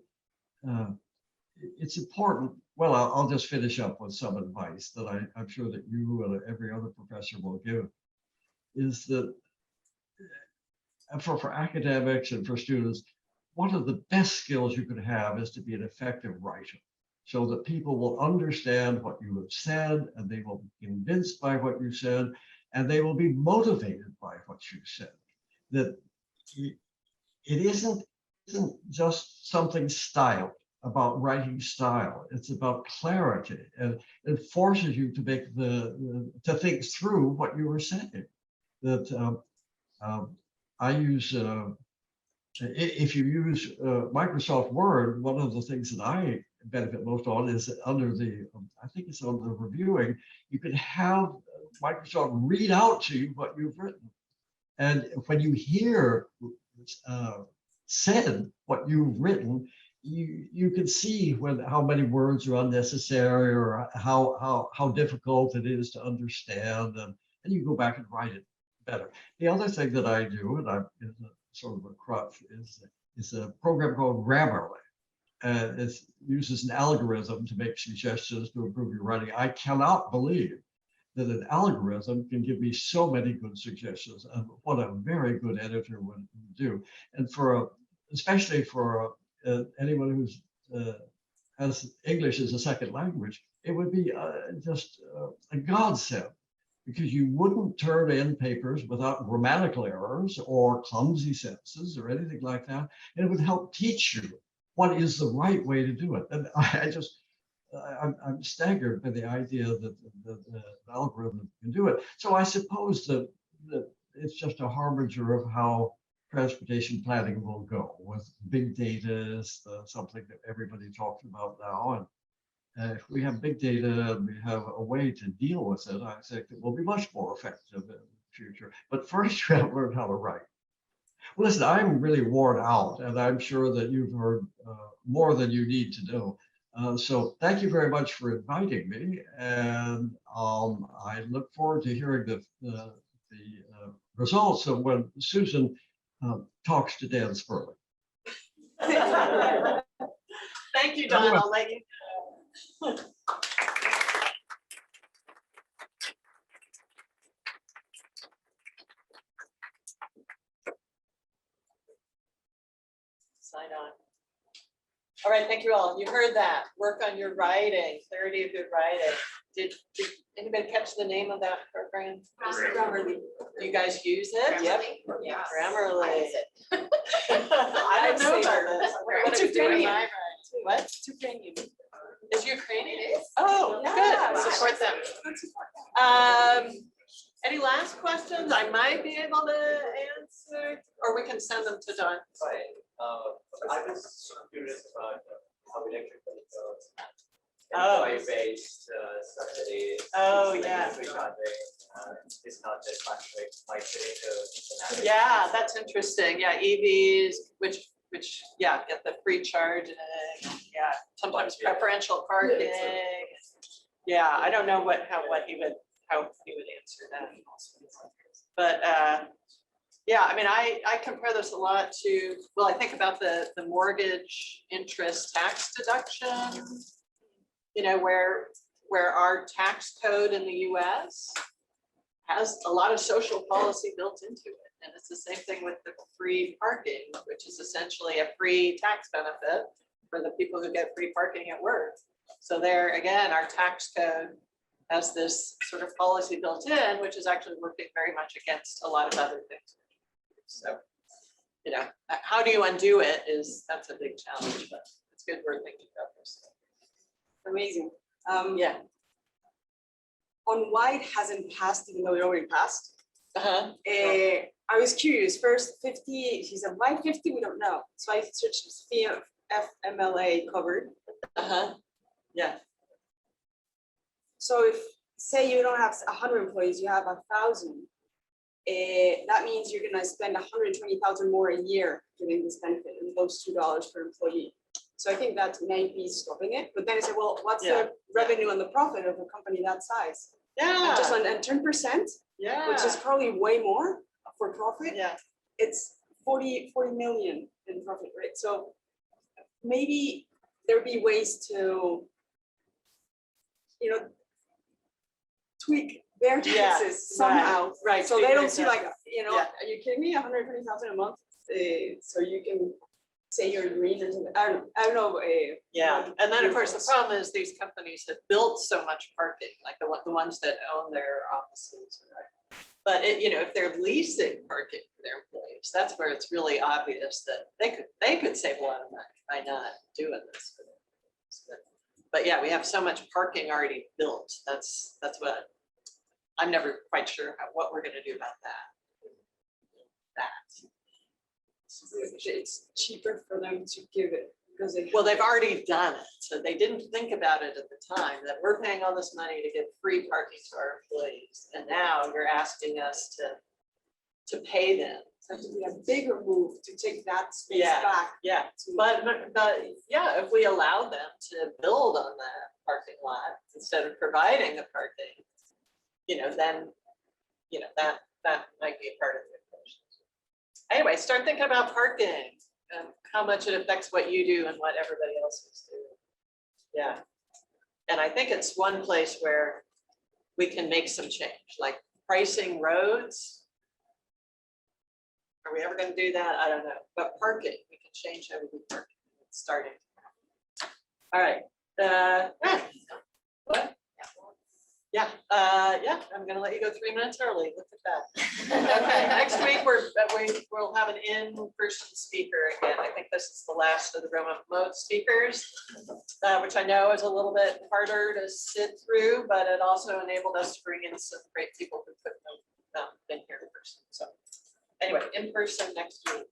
it's important. Well, I'll just finish up with some advice that I'm sure that you and every other professor will give. Is that for academics and for students, one of the best skills you could have is to be an effective writer, so that people will understand what you have said, and they will be convinced by what you said, and they will be motivated by what you said. That it isn't just something styled about writing style. It's about clarity, and it forces you to make to think through what you were saying. That I use, if you use Microsoft Word, one of the things that I benefit most on is under I think it's on the reviewing, you can have Microsoft read out to you what you've written. And when you hear said what you've written, you can see how many words are unnecessary, or how difficult it is to understand, and you go back and write it better. The other thing that I do, and is a sort of a crutch, is a program called Grammarly. It uses an algorithm to make suggestions to improve your writing. I cannot believe that an algorithm can give me so many good suggestions, and what a very good editor would do. And especially for anyone who's has English as a second language, it would be just a godsend, because you wouldn't turn in papers without grammatical errors or clumsy sentences or anything like that. And it would help teach you what is the right way to do it. And I'm staggered by the idea that the algorithm can do it. So I suppose that it's just a harbinger of how transportation planning will go. With big data is something that everybody talks about now. And if we have big data and we have a way to deal with it, I think it will be much more effective in the future. But first, you have to learn how to write. Well, listen, I'm really worn out, and I'm sure that you've heard more than you need to know. So thank you very much for inviting me, and I look forward to hearing the results of when Susan talks to Dan Sperling. Thank you, Don. I'll let you. Sign on. All right, thank you all. You heard that. Work on your writing, clarity of good writing. Did anybody catch the name of that program? Grammarly. Do you guys use it? Yep. Grammarly? Yeah. Grammarly. I use it. I don't know about this. It's What are we doing? Ukrainian. What? It's Ukrainian. Is Ukrainian? It is. Oh, Yeah, good. support them. Any last questions I might be able to answer, or we can send them to Don? I was sort of curious about how electric vehicles Oh. employee-based subsidies. Oh, like yeah. free charging, discounted bus rate migrating to international. Yeah, that's interesting. Yeah, EVs, which, yeah, get the free charge, yeah, sometimes preferential parking. Yeah, I don't know how he would answer that. But, yeah, I mean, I compare this a lot to, well, I think about the mortgage interest tax deduction, you know, where our tax code in the US has a lot of social policy built into it. And it's the same thing with the free parking, which is essentially a free tax benefit for the people who get free parking at work. So there, again, our tax code has this sort of policy built in, which is actually working very much against a lot of other things. So, you know, how do you undo it that's a big challenge, but it's good we're thinking about this. Amazing. Yeah. On why it hasn't passed, even though it already passed. Uh-huh. I was curious. First, 50. She said, why 50? We don't know. So I searched FMLA covered. Uh-huh. Yeah. So if say you don't have 100 employees, you have 1,000. That means you're gonna spend 120,000 more a year giving this benefit and those $2 per employee. So I think that may be stopping it. But then I said, well, what's the revenue and the profit of a company that size? Yeah. And just on 10%, Yeah. which is probably way more for profit. Yeah. It's 40 million in profit, right? So maybe there'd be ways to, you know, tweak their Yeah, taxes somehow. right. So they don't see like, you know, Yeah. are you kidding me? 120,000 a month. So you can say you're green or something. I don't know. Yeah, and then of course the problem is these companies have built so much parking, like the ones that own their offices, right? But you know, if they're leasing parking for their employees, that's where it's really obvious that they could save a lot of money by not doing this for their employees. But yeah, we have so much parking already built. That's what I'm never quite sure what we're going to do about that. It's cheaper for them to give it because Well, they've already done it, so they didn't think about it at the time, that we're paying all this money to get free parking to our employees, and now you're asking us to pay them. So it would be a bigger move to take that space Yeah. back. Yeah, but yeah, if we allow them to build on that parking lot instead of providing the parking, you know, then, you know, that might be part of the equation. Anyway, start thinking about parking and how much it affects what you do and what everybody else is doing. Yeah. And I think it's one place where we can make some change, like pricing roads. Are we ever going to do that? I don't know. But parking, we can change how we do parking. It's starting. All right. What? Yeah, yeah, I'm gonna let you go 3 minutes early. Look at that. Okay, next week we'll have an in-person speaker again. I think this is the last of the remote speakers, which I know is a little bit harder to sit through, but it also enabled us to bring in some great people who couldn't have been here in person. So anyway, in person next week.